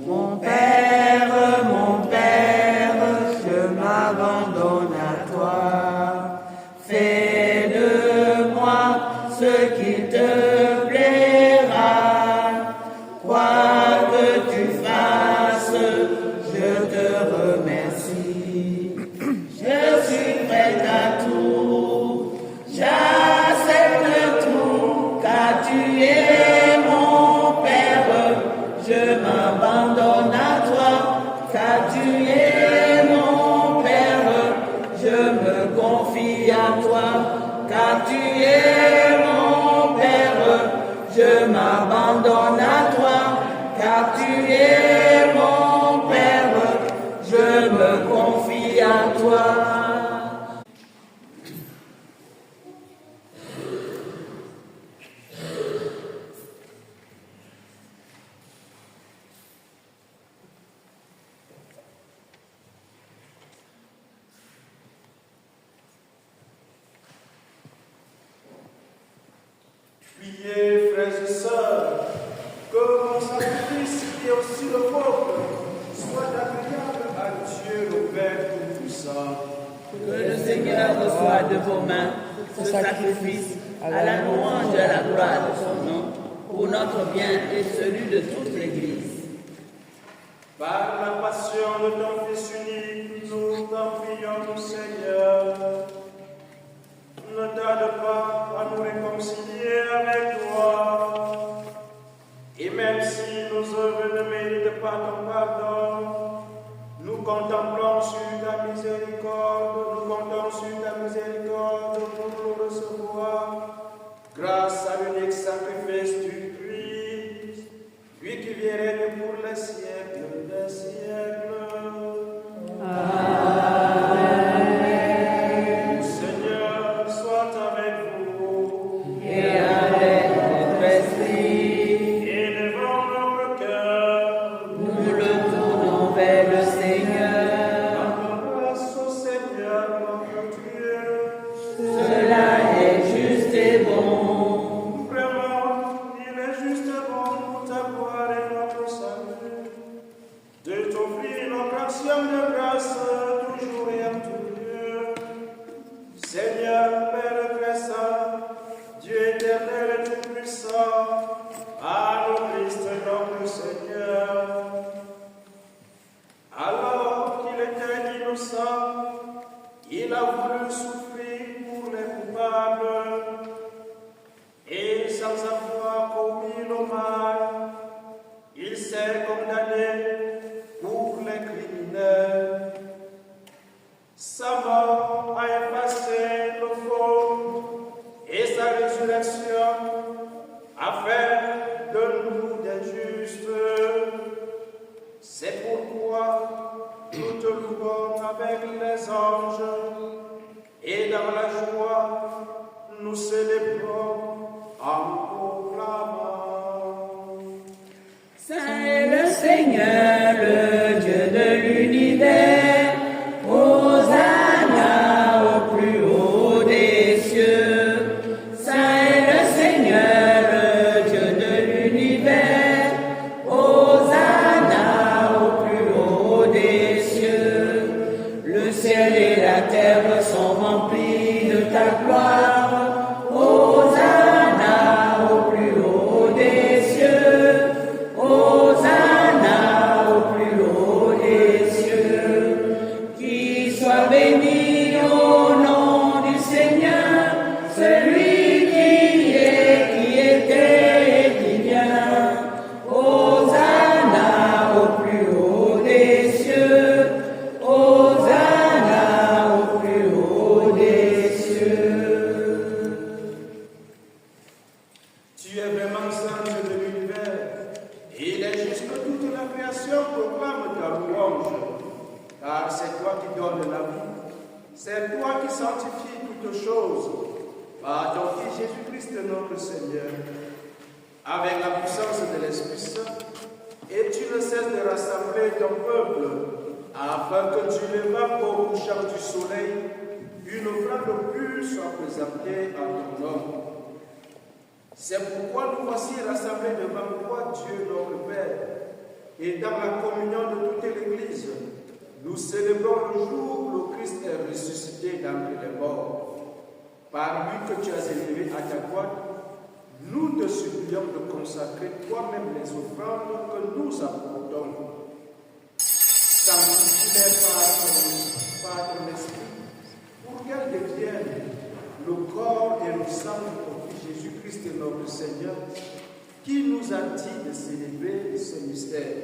Mon Père, je m'abandonne à toi. Fais de moi ce qui te plaira. Quoi que tu fasses, je te remercie. Je suis prête à tout, j'accepte tout, car tu es mon Père. Je m'abandonne à toi, car tu es mon Père. Je me confie en toi, car tu es mon Père. Je m'abandonne à toi, car tu es mon Père. Je me confie en toi. Priez, frères et sœurs, que mon sacrifice et aussi le vôtre soit agréable à Dieu le Père Tout-Puissant. Que le Seigneur reçoive de vos mains ce sacrifice à la louange et à la gloire de son nom, pour notre bien et celui de toute l'Église. Par la passion de ton Fils unique, nous t'en prions, Seigneur. Ne tarde pas à nous réconcilier avec toi. Et même si nos œuvres ne méritent pas ton pardon, nous contemplons sur ta miséricorde, pour nous recevoir, grâce à l'unique sacrifice du Christ, lui qui vient régner pour les siècles des siècles. Amen. Seigneur, soit avec vous. Et avec votre esprit. Élevons notre cœur. Nous le tournons vers le Seigneur. Rendons grâce au Seigneur notre Dieu. Cela est juste et bon. Vraiment, il est juste et bon pour ta gloire et notre salut, de t'offrir notre action de grâce toujours et en tout lieu. Seigneur, Père très saint, Dieu éternel et tout-puissant, par le Christ notre Seigneur. Alors qu'il était innocent, il a voulu souffrir pour les coupables, et sans avoir commis le mal, il s'est condamné pour les criminels. Sa mort a effacé le faux et sa résurrection a fait de nous des justes. C'est pourquoi nous te louons avec les anges et dans la joie nous célébrons en proclamant. Saint est le Seigneur, le Dieu de l'univers. Hosanna au plus haut des cieux. Saint est le Seigneur, le Dieu de l'univers. Hosanna au plus haut des cieux. Le ciel et la terre sont remplis de ta gloire. Hosanna au plus haut des cieux. Hosanna au plus haut des cieux. Qu'il soit béni au nom du Seigneur, celui qui est, qui était et qui vient. Hosanna au plus haut des cieux. Hosanna au plus haut des cieux. Tu es vraiment saint Dieu de l'univers, et il est juste que toute la la création proclame ta louange, car c'est toi qui donnes la vie, c'est toi qui sanctifies toutes choses, par ton Fils Jésus-Christ notre Seigneur, avec la puissance de l'Esprit Saint, et tu ne cesses de rassembler ton peuple, afin que tu lèves au couchant du soleil, une offrande pure soit présentée à ton nom. C'est pourquoi nous voici rassemblés devant toi, Dieu notre Père, et dans la communion de toute l'Église, nous célébrons le jour où le Christ est ressuscité d'entre les morts. Par lui que tu as élevé à ta droite, nous te supplions de consacrer toi-même les offrandes que nous apportons. Sanctifie-les par ton esprit, pour qu'elles deviennent le corps et le sang de ton Fils Jésus-Christ notre Seigneur, qui nous a dit de célébrer ce mystère.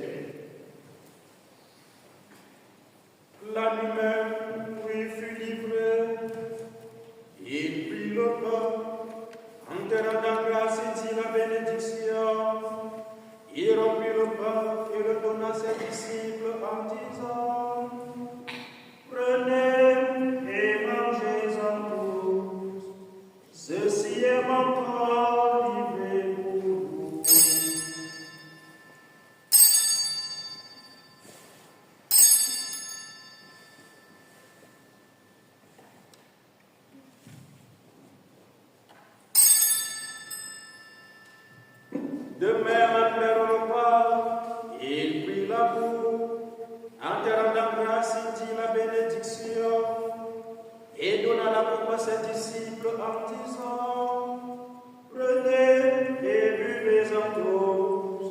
La nuit même où il fut livré, il prit le pain, en te rendant grâce, il dit la bénédiction. Il rompit le pain et le donna à ses disciples en disant: Prenez et mangez-en tous, ceci est mon corps livré pour vous. De même, après le repas, il prit la coupe, en te rendant grâce, il dit la bénédiction, et donna la coupe à ses disciples en disant: Prenez et buvez-en tous,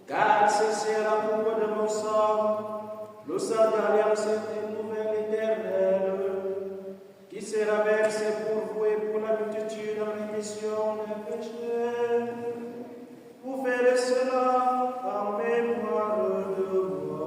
car ceci est la coupe de mon sang, le sang d'alliance et nouvelle éternelle, qui sera versé pour vous et pour la multitude en rémission des péchés. Vous ferez cela en mémoire de moi.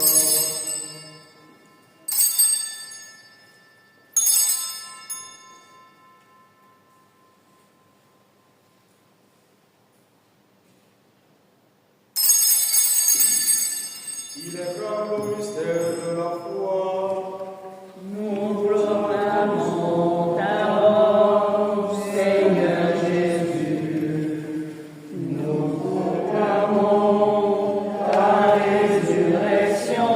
Il est grand le mystère de la foi. Nous proclamons ta mort, Seigneur Jésus. Nous proclamons ta résurrection.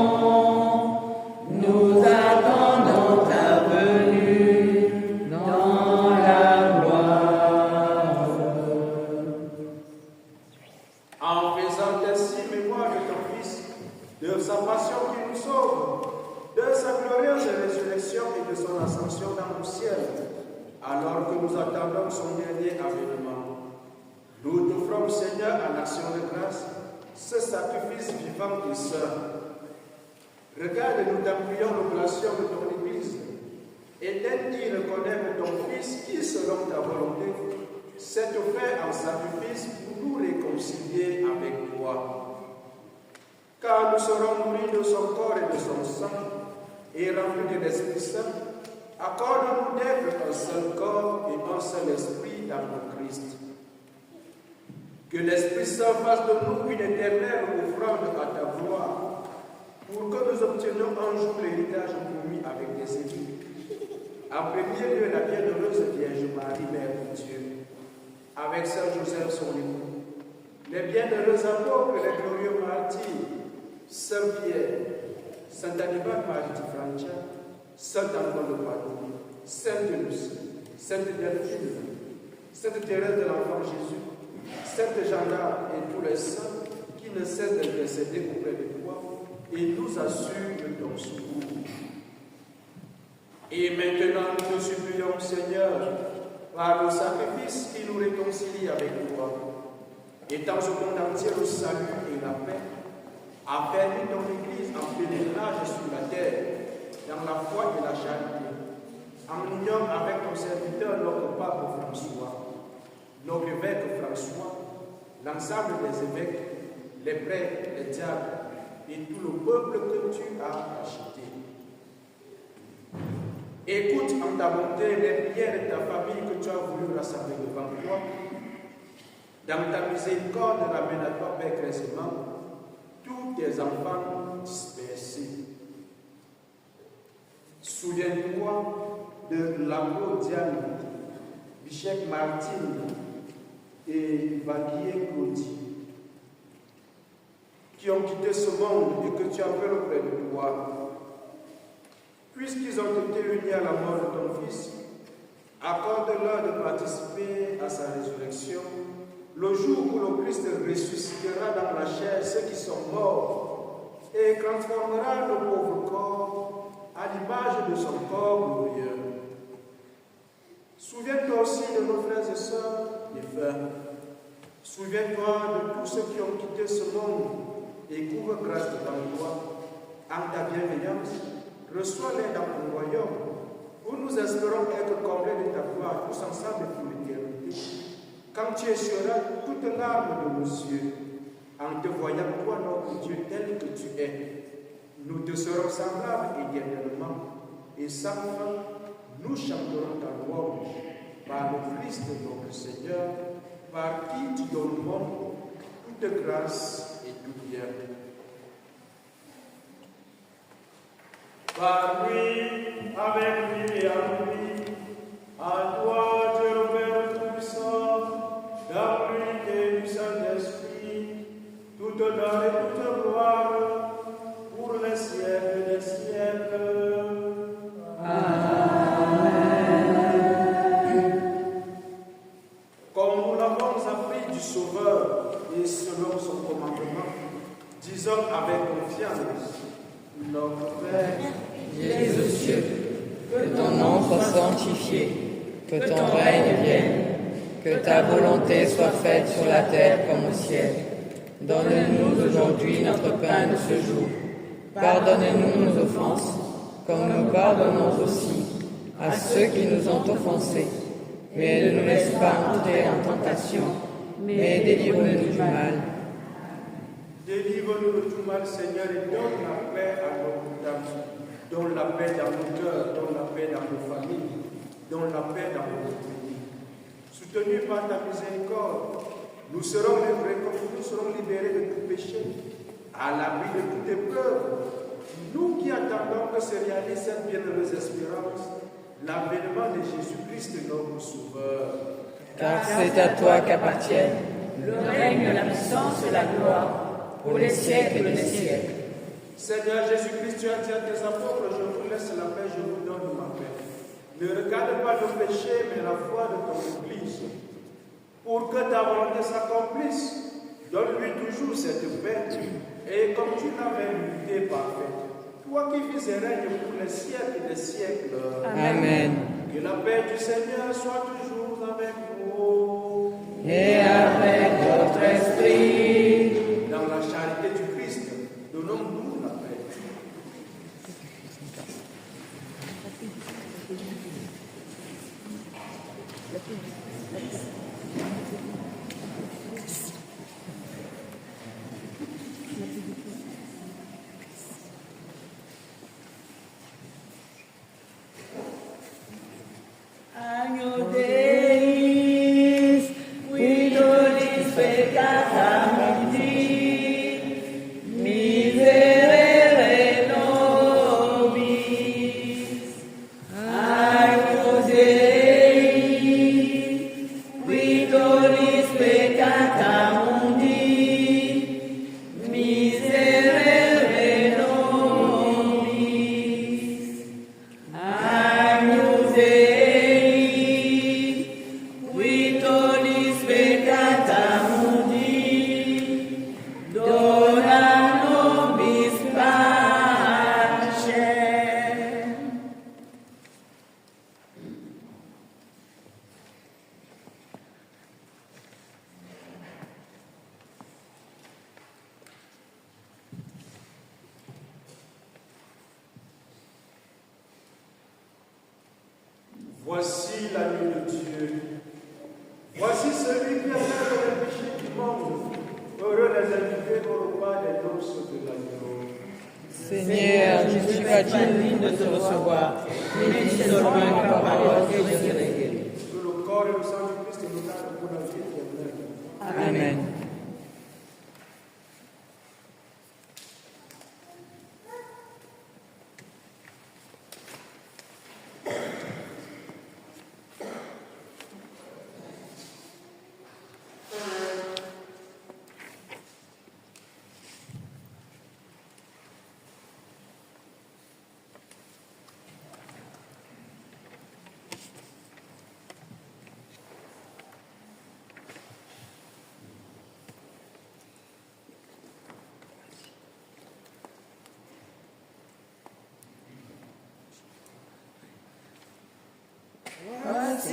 Nous attendons ta venue dans la gloire. En faisant ainsi mémoire de ton Fils, de sa passion qui nous sauve, de sa glorieuse résurrection et de son ascension dans le ciel, alors que nous attendons son dernier avènement. Nous t'offrons, Seigneur, en action de grâce, ce sacrifice vivant et saint. Regarde, nous t'appuyons l'oblation de ton Église, et t'aides-y reconnaître ton Fils qui, selon ta volonté, s'est offert en sacrifice pour nous réconcilier avec toi. Car nous serons nourris de son corps et de son sang, et remplis de l'Esprit Saint, accorde-nous d'être un seul corps et un seul esprit dans le Christ. Que l'Esprit Saint fasse de nous une éternelle offrande à ta gloire, pour que nous obtenions un jour l'héritage promis avec des élus. En premier lieu, la bienheureuse Vierge Marie, Mère de Dieu, avec Saint Joseph son époux, les bienheureux apôtres et les glorieux martyrs, Saint Pierre, Saint Annibal Marie de Francia, Saint Antoine de Padoue, Sainte Lucie, Sainte Delphine, Sainte Thérèse de l'Enfant Jésus, Sainte Jeanne d'Arc et tous les saints qui ne cessent d'intercéder auprès de toi et nous assurent de ton secours. Et maintenant, nous te supplions, Seignur, par le sacrifice qui nous réconcilie avec toi, étends au monde entier le salut et la paix, a permis ton Église en pèlerinage sur la terre, dans la foi et la charité, en union avec ton serviteur, notre pape François, notre évêque François, l'ensemble des évêques, les prêtres, les diacres et tout le peuple que tu as acheté. Écoute en ta bonté les prières de ta famille que tu as voulu rassembler devant toi. Dans ta miséricorde, ramène à toi, Père Crécement, tous tes enfants dispersés. Souviens-toi de l'apôtre Diane, Bichette Martine et Vaguier Claudie, qui ont quitté ce monde et que tu appelles auprès de toi. Puisqu'ils ont été unis à la mort de ton Fils, accorde-leur de participer à sa résurrection, le jour où le Christ ressuscitera dans la chair ceux qui sont morts et transformera le pauvre corps à l'image de son corps glorieux. Souviens-toi aussi de nos frères et sœurs défunts. Souviens-toi de tous ceux qui ont quitté ce monde et courent grâce devant toi. En ta bienveillance, reçois-les dans ton royaume, où nous espérons être comblés de ta gloire, tous ensemble pour l'éternité. Quand tu essuieras toutes larmes de nos yeux, en te voyant, toi, notre Dieu, tel que tu es, nous te serons semblables éternellement, et sans fin, nous chanterons ta louange par le Christ notre Seigneur, par qui tu donnes au monde toute grâce et tout bien. Par lui, avec lui et en lui, à toi, Dieu le Père Tout-Puissant, dans l'unité du Saint-Esprit, toute honneur et toute gloire, pour les siècles des siècles. Comme nous l'avons appris du Sauveur et selon son commandement, disons avec confiance, notre Père, qui es aux cieux, que ton nom soit sanctifié, que ton règne vienne, que ta volonté soit faite sur la terre comme au ciel. Donne-nous aujourd'hui notre pain de ce jour. Pardonne-nous nos offenses, comme nous pardonnons aussi à ceux qui nous ont offensés. Mais ne nous laisse pas entrer en tentation, mais délivre-nous du mal. Délivre-nous de tout mal, Seigneur, et donne la paix à nos âmes. Donne la paix dans nos cœurs, donne la paix dans nos familles, donne la paix dans nos pays. Soutenus par ta miséricorde, nous serons libérés de tout péché, à l'abri de toute épreuve. Nous qui attendons que se réalise cette bienheureuse espérance, l'avènement de Jésus-Christ, notre Sauveur. Car c'est à toi qu'appartiennent le règne, la puissance et la gloire, pour les siècles des siècles. Seigneur Jésus-Christ, tu as dit à tes apôtres, je vous laisse la paix, je vous donne ma paix. Ne regarde pas nos péchés, mais la foi de ton Église. Pour que ta volonté s'accomplisse, donne-lui toujours cette paix, et comme tu l'avais l'unité parfaite, toi qui vis et règnes pour les siècles des siècles. Amen. Que la paix du Seigneur soit toujours avec vous. Et avec votre esprit. Dans la charité du Christ, donnons-nous la paix. Agno Deis, qui dolis peccata mundi, miserere nobis. Agno Deis, qui dolis peccata mundi, miserere nobis. Agnus Dei, qui tollis peccata mundi, dona nobis pacem. Voici l'agneau de Dieu. Voici celui qui a fait le péché du monde. Heureux les invités au repas des noces de l'agneau. Seigneur, je ne suis pas digne de te recevoir, mais dis seulement une parole et je serai guéri. Que le corps et le sang du Christ nous gardent pour la vie éternelle. Amen.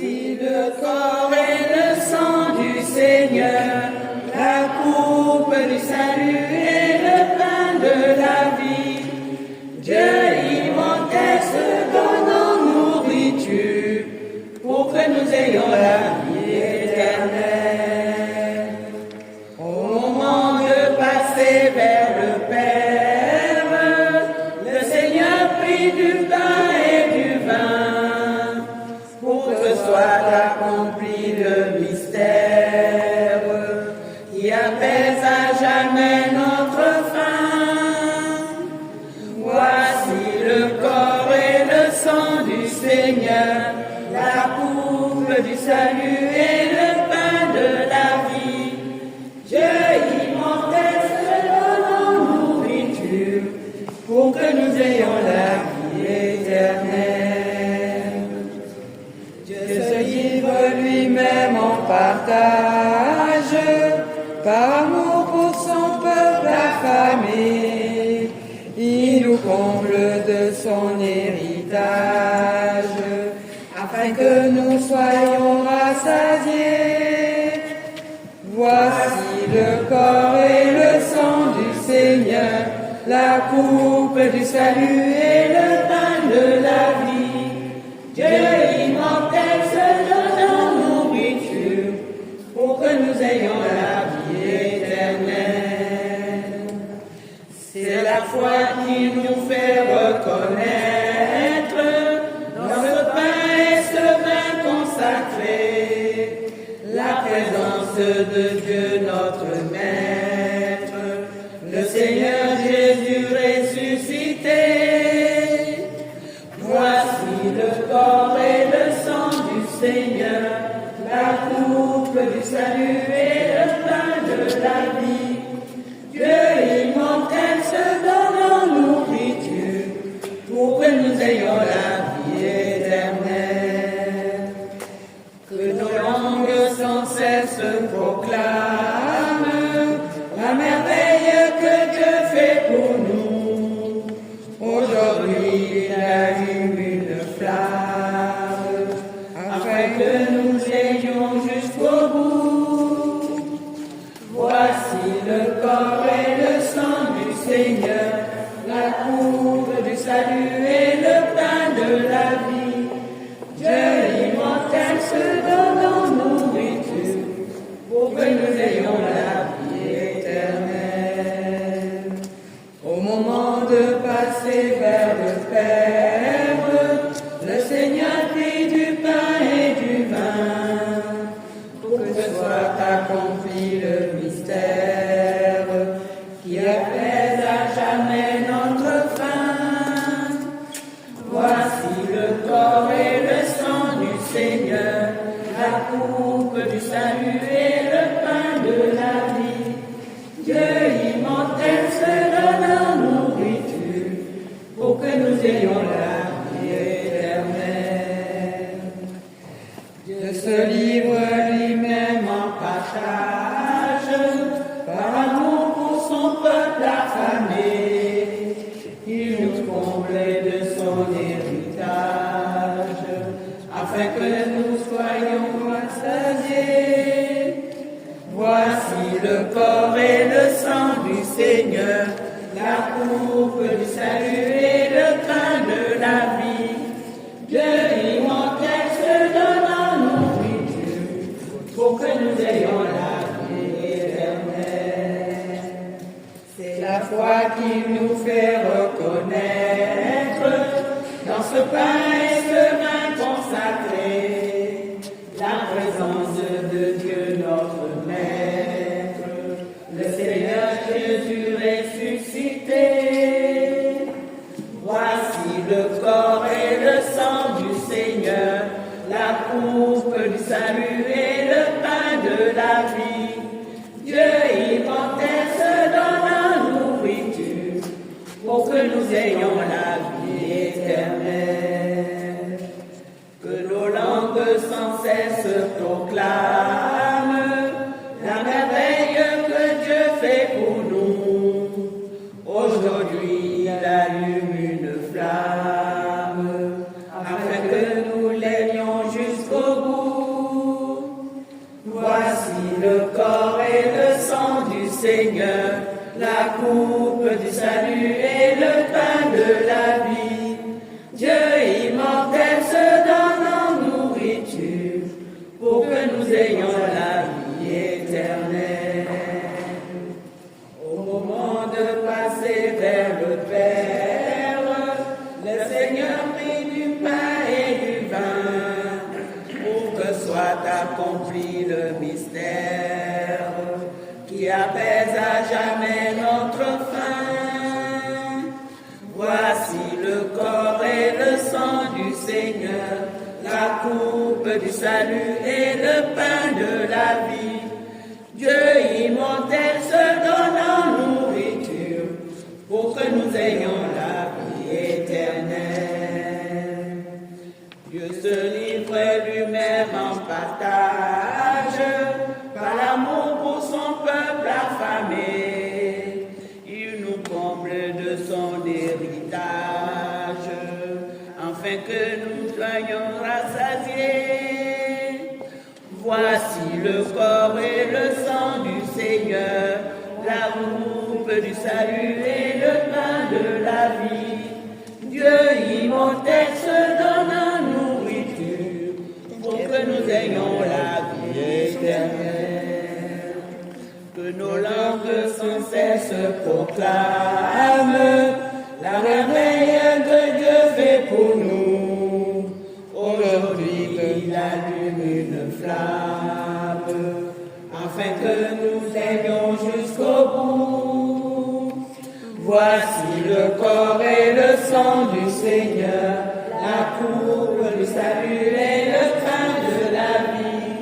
Voici le corps et le sang du Seigneur, la coupe du salut et le pain de la vie. Dieu immortel se donne en nourriture pour que nous ayons la vie éternelle. Au moment de passer vers le Père, le Seigneur prit du pain et du vin pour que soit accompli le mystère qui apaise à jamais notre faim. Voici le corps et le sang du Seigneur, la coupe du salut et le pain de la vie. Dieu immortel se donne en nourriture pour que nous ayons la vie éternelle. Dieu se livre lui-même en partage, par amour pour son peuple affamé. Il nous comble de son héritage, afin que nous soyons rassasiés. Voici le corps et le sang du Seigneur, la coupe du salut et le pain de la vie. Dieu immortel se donne en nourriture pour que nous ayons la vie éternelle. C'est la foi qui nous fait reconnaître dans ce pain et ce vin consacré la présence de Dieu notre Maître, le Seigneur Jésus ressuscité. Voici le corps et le sang du Seigneur, la coupe du salut et le pain de la vie. Dieu immortel se donne en nourriture pour que nous ayons la vie éternelle. Que nos langues sans cesse proclament la merveille que Dieu fait pour nous. Aujourd'hui, il allume une flamme afin que nous ayons jusqu'au bout. Voici le corps et le sang du Seigneur, la coupe du salut et le pain de la vie. Dieu immortel se donne en nourriture pour que nous ayons la vie éternelle. Au moment de passer vers le Père, le Seigneur prit du pain et du vin pour que soit accompli le mystère qui apaise à jamais notre faim. Voici le corps et le sang du Seigneur, la coupe du salut et le pain de la vie. Dieu immortel se donne en nourriture pour que nous ayons la vie éternelle. Dieu se livre lui-même en partage, par amour pour son peuple affamé. Il nous comble de son héritage, afin que nous soyons rassasiés. Voici le corps et le sang du Seigneur, la coupe du salut et le pain de la vie. Dieu immortel se donne en nourriture pour que nous ayons la vie éternelle. C'est la foi qui nous fait reconnaître dans ce pain et ce vin consacré la présence de Dieu notre Maître, le Seigneur Jésus ressuscité. Voici le corps et le sang du Seigneur, la coupe du salut et le pain de la vie. Dieu immortel se donne en nourriture pour que nous ayons la vie éternelle. Que nos langues sans cesse proclament la merveille que Dieu fait pour nous. Aujourd'hui, il allume une flamme afin que nous l'ayons jusqu'au bout. la coupe du salut et le pain de la vie. Dieu immortel se donne en nourriture pour que nous ayons la vie éternelle. Au moment de passer vers le Père, le Seigneur prit du pain et du vin pour que soit accompli le mystère qui apaise à jamais notre faim. Voici le corps et le sang du Seigneur, la coupe du salut et le pain de la vie. Dieu immortel se donne en nourriture pour que nous ayons la vie éternelle. Dieu se livre lui-même en partage par l'amour pour son peuple affamé. Il nous comble de son héritage afin que nous soyons rassasiés. Voici le corps et le sang du Seigneur, la coupe du salut et le pain de la vie. Dieu immortel se donne en nourriture pour que nous ayons la vie éternelle. Que nos langues sans cesse proclament la merveille que Dieu fait pour nous. Aujourd'hui, il allume une flamme afin que nous ayons jusqu'au bout. Voici le corps et le sang du Seigneur, la coupe du salut et le pain de la vie.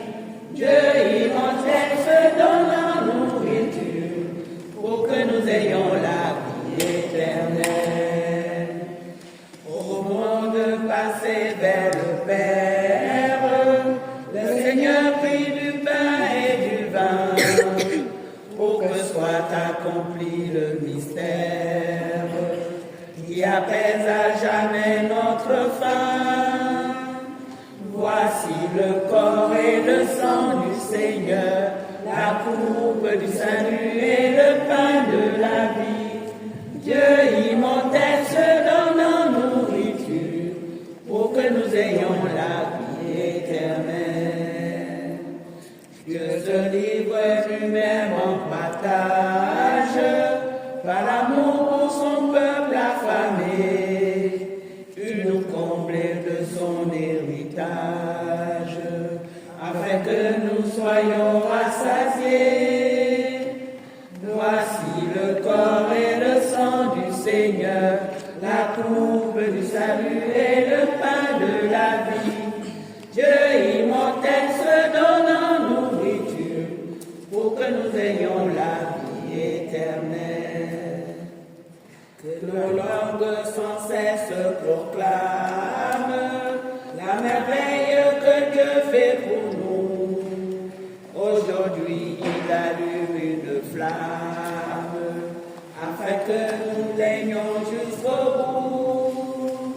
Dieu immortel se donne en nourriture pour que nous ayons la vie éternelle. Au moment de passer vers le Père, le Seigneur prit du pain et du vin pour que soit accompli le mystère qui apaise à jamais notre faim. Voici le corps et le sang du Seigneur, la coupe du salut et le pain de la vie. Dieu immortel se donne en nourriture pour que nous ayons la vie éternelle. Dieu se livre lui-même en partage par l'amour pour son peuple affamé. Il nous comble de son héritage afin que nous soyons rassasiés. Voici le corps et le sang du Seigneur, la coupe du salut et le pain de la vie. Dieu immortel se donne en nourriture pour que nous ayons la vie éternelle. Que nos langues sans cesse proclament la merveille que Dieu fait pour nous. Aujourd'hui, il allume une flamme afin que nous l'ayons jusqu'au bout.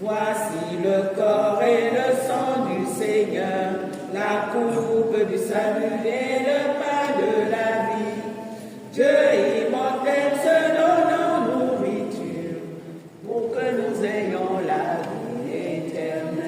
Voici le corps et le sang du Seigneur, la coupe du salut et le pain de la vie. Dieu immortel se donne en nourriture pour que nous ayons la vie éternelle.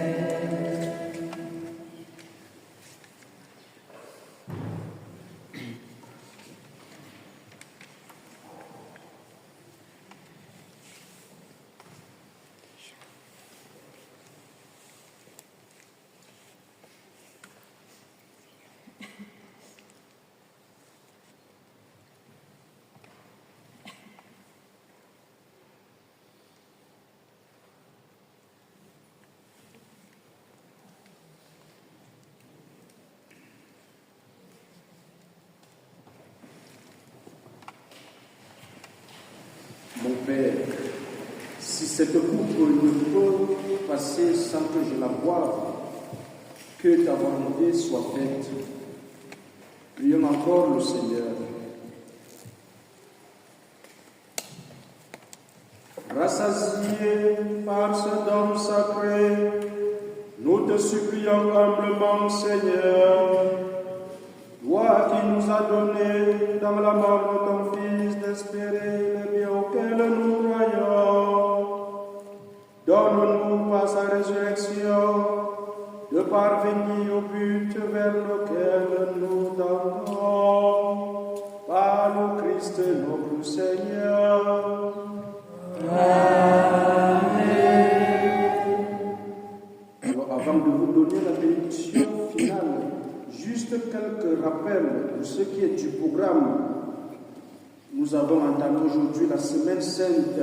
Mon Père, si cette coupe ne peut passer sans que je la boive, que ta volonté soit faite. Prions encore le Seigneur. Rassasié par ce don sacré, nous te supplions humblement, Seigneur, toi qui nous as donné dans la mort de ton Fils d'espérer le bien auquel nous croyons. Donne-nous par sa résurrection de parvenir au but vers lequel nous tendons. Par le Christ notre Seigneur. Alors, avant de vous donner la bénédiction finale, juste quelques rappels pour ce qui est du programme. Nous avons entamé aujourd'hui la semaine sainte.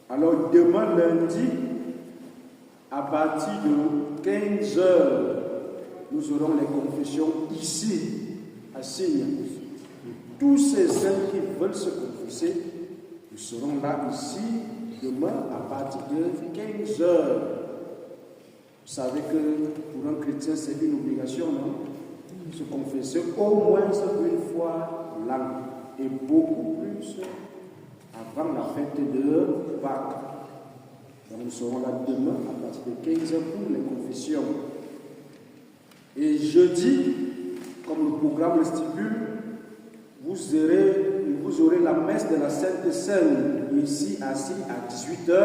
Alors demain lundi, à partir de 15 heures, nous aurons les confessions ici, à Signe. Tous ces saints qui veulent se confesser, nous serons là ici demain à partir de 15 heures. Vous savez que pour un chrétien, c'est une obligation, non? Se confesser au moins une fois l'an et beaucoup plus avant la fête de Pâques. Donc nous serons là demain à partir de 15 heures pour les confessions. Et jeudi, comme le programme le stipule, vous aurez la messe de la Sainte Seine ici assis à 18h.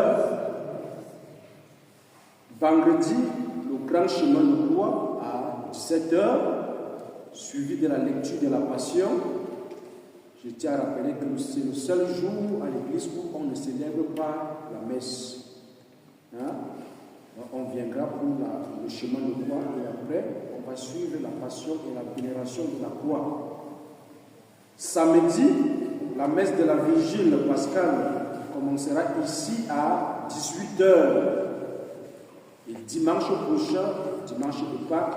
Vendredi, le grand chemin de croix à 17h, suivi de la lecture de la Passion. Je tiens à rappeler que c'est le seul jour à l'église où on ne célèbre pas la messe. On viendra pour le chemin de croix et après, on va suivre la Passion et la vénération de la croix. Samedi, la messe de la Vigile pascale commencera ici à 18h. Et dimanche prochain, dimanche de Pâques,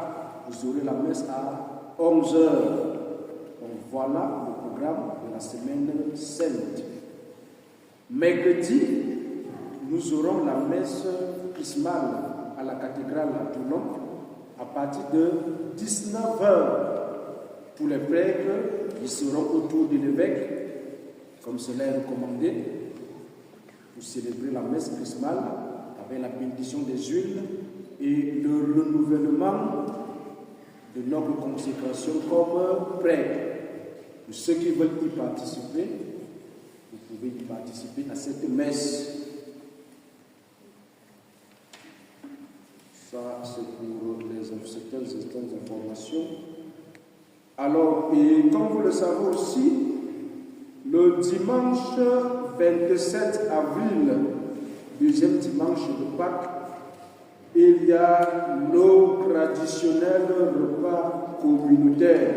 vous aurez la messe à 11h. Donc voilà le programme de la semaine sainte. Mercredi, nous aurons la messe chrismale à la cathédrale à Toulon à partir de 19h. Pour les prêtres, ils seront autour de l'évêque, comme cela est recommandé, pour célébrer la messe chrismale avec la bénédiction des huiles et le renouvellement de notre consécration comme prêtre. Pour ceux qui veulent y participer, vous pouvez y participer à cette messe. Ça, c'est pour certaines informations. Alors, et comme vous le savez aussi, le dimanche 27 avril, deuxième dimanche de Pâques, il y a le traditionnel repas communautaire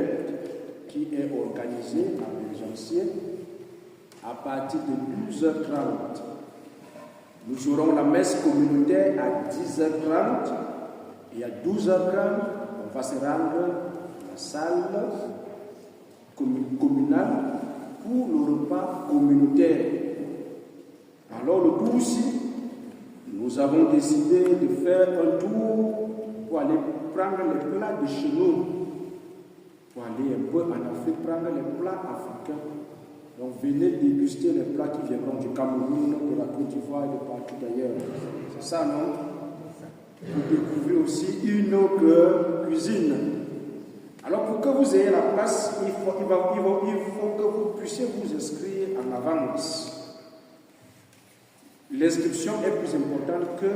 qui est organisé à Béjancier à partir de 12h30. Nous aurons la messe communautaire à 10h30 et à 12h30, on va se rendre à la salle communale pour le repas communautaire. Alors le 12, nous avons décidé de faire un tour pour aller prendre les plats de chez nous, pour aller un peu en Afrique, prendre les plats africains. Donc venez déguster les plats qui viendront du Cameroun, de la Côte d'Ivoire et de partout ailleurs. C'est ça, non? Vous découvrez aussi une autre cuisine. Alors pour que vous ayez la place, il faut que vous puissiez vous inscrire en avance. L'inscription est plus importante que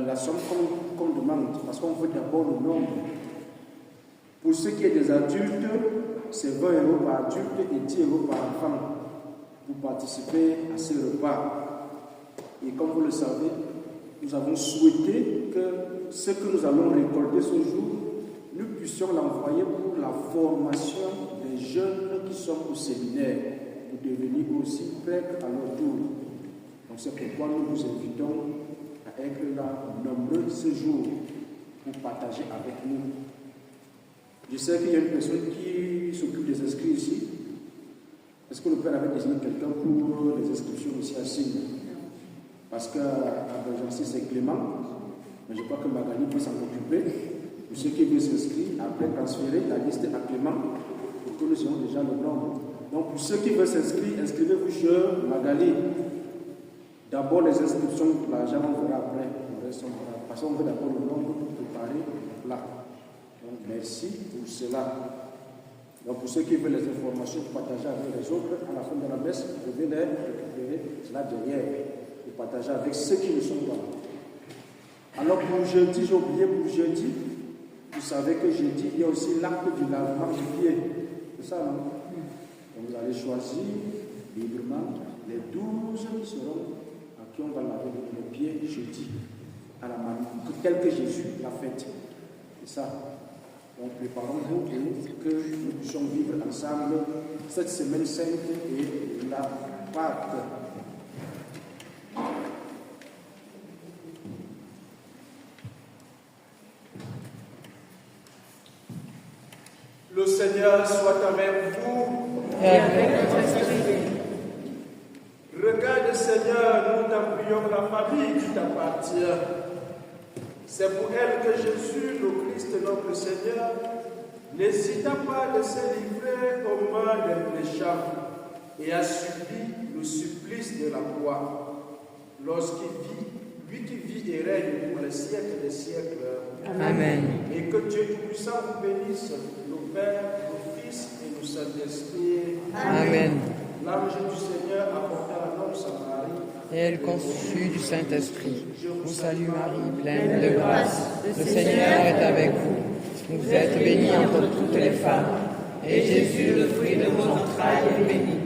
la somme qu'on demande, parce qu'on veut d'abord le nombre. Pour ce qui est des adultes, c'est 20 € par adulte et 10 € par enfant pour participer à ce repas. Et comme vous le savez, nous avons souhaité que ce que nous allons récolter ce jour, nous puissions l'envoyer pour la formation des jeunes qui sont au séminaire, pour devenir aussi prêtres à leur tour. Donc c'est pourquoi nous vous invitons à être là nombreux ce jour pour partager avec nous. Je sais qu'il y a une personne qui s'occupe des inscrits ici. Est-ce que le Père avait désigné quelqu'un pour les inscriptions aussi à Signe? Parce qu'à Bergency, c'est Clément, mais je crois que Magali peut s'en occuper. Pour ceux qui veulent s'inscrire, après transférer la liste à Clément, pour que nous ayons déjà le nombre. Donc pour ceux qui veulent s'inscrire, inscrivez-vous chez Magali. D'abord les inscriptions, l'argent on verra après. Parce qu'on veut d'abord le nombre pour préparer le plat. Donc merci pour cela. Donc pour ceux qui veulent les informations, partager avec les autres, à la fin de la messe, vous pouvez les récupérer là derrière et partager avec ceux qui ne sont pas là. Alors pour jeudi, j'ai oublié pour jeudi, vous savez que jeudi, il y a aussi l'acte du lavement du pied. C'est ça, non? Donc vous allez choisir librement les 12 qui seront à qui on va laver les pieds jeudi, à la manière tel que Jésus l'a fait. C'est ça. Donc préparons-nous pour que nous puissions vivre ensemble cette semaine sainte et la Pâque. Le Seigneur soit avec vous. Et avec votre esprit. Regarde, Seigneur, nous t'appuyons la famille qui t'appartient. C'est pour elle que Jésus, le Christ, notre Seigneur, n'hésita pas de se livrer aux mains des méchants et a subi le supplice de la croix. Lorsqu'il vit, lui qui vit et règne pour les siècles des siècles. Amen. Et que Dieu Tout-Puissant vous bénisse, le Père, le Fils et le Saint-Esprit. Amen. L'ange du Seigneur apporta l'annonce à Marie. Et elle conçut du Saint-Esprit. Vous salue Marie, pleine de grâce. Le Seigneur est avec vous. Vous êtes bénie entre toutes les femmes. Et Jésus, le fruit de vos entrailles, est béni.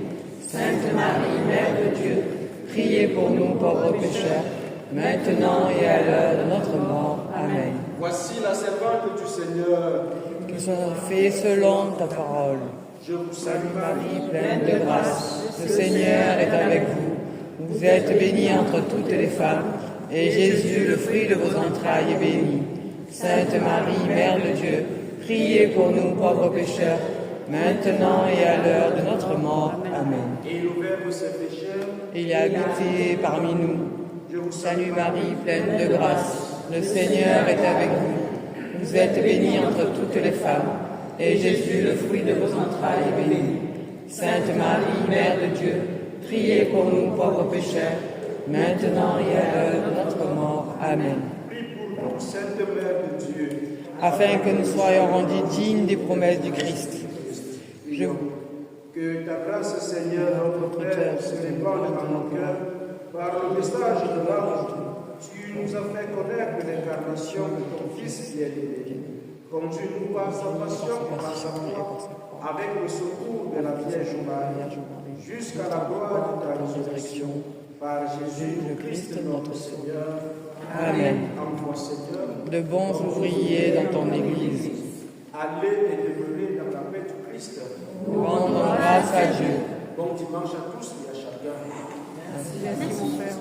Sainte Marie, Mère de Dieu, priez pour nous pauvres pécheurs, maintenant et à l'heure de notre mort. Amen. Voici la servante du Seigneur. Que soit fait selon ta parole. Je vous Salue salue Marie, pleine de grâce. Le Seigneur est avec vous. Vous êtes bénie entre toutes les femmes, et Jésus, le fruit de vos entrailles, est béni. Sainte Marie, Mère de Dieu, priez pour nous pauvres pécheurs, maintenant et à l'heure de notre mort. Amen. Et le Verbe s'est fait chair. Il a habité parmi nous. Je vous Salut Marie, pleine de grâce. Le Seigneur est avec vous. Vous êtes bénie entre toutes les femmes, et Jésus, le fruit de vos entrailles, est béni. Sainte Marie, Mère de Dieu, priez pour nous pauvres pécheurs, maintenant et à l'heure de notre mort. Amen. Prie pour nous, Sainte Mère de Dieu. Afin que nous soyons rendus dignes des promesses du Christ. Je Que ta grâce, Seigneur, notre Père, se répande dans nos cœurs par le message de l'ange. Tu nous as fait connaître l'incarnation de ton Fils bien-aimé. Conduis-nous par sa passion, par sa croix, avec le secours de la Vierge Marie, jusqu'à la gloire de ta résurrection, par Jésus le Christ notre Seigneur. Amen. Envoie, Seigneur, de bons ouvriers dans ton Église. allez et demeurez dans la paix du Christ. Nous rendons grâce à Dieu. Bon dimanche à tous et à chacun. Merci mon Père.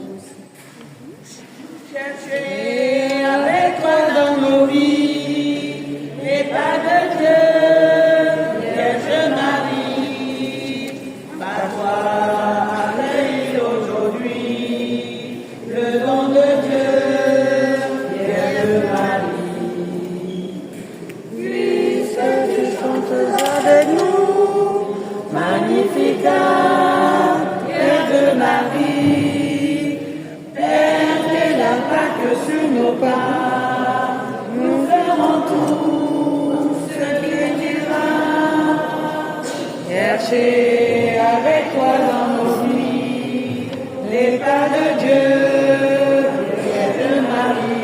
Cherchez avec toi dans nos vies les pas de Dieu, Vierge Marie, par toi accueille aujourd'hui le don de Dieu, Vierge Marie. Puisque tu chantes avec nous, Magnificat, Vierge Marie, Père de la Pâque sur nos pas, nous ferons tout ce que dira. Cherchez avec toi dans nos vies les pas de Dieu, Vierge Marie.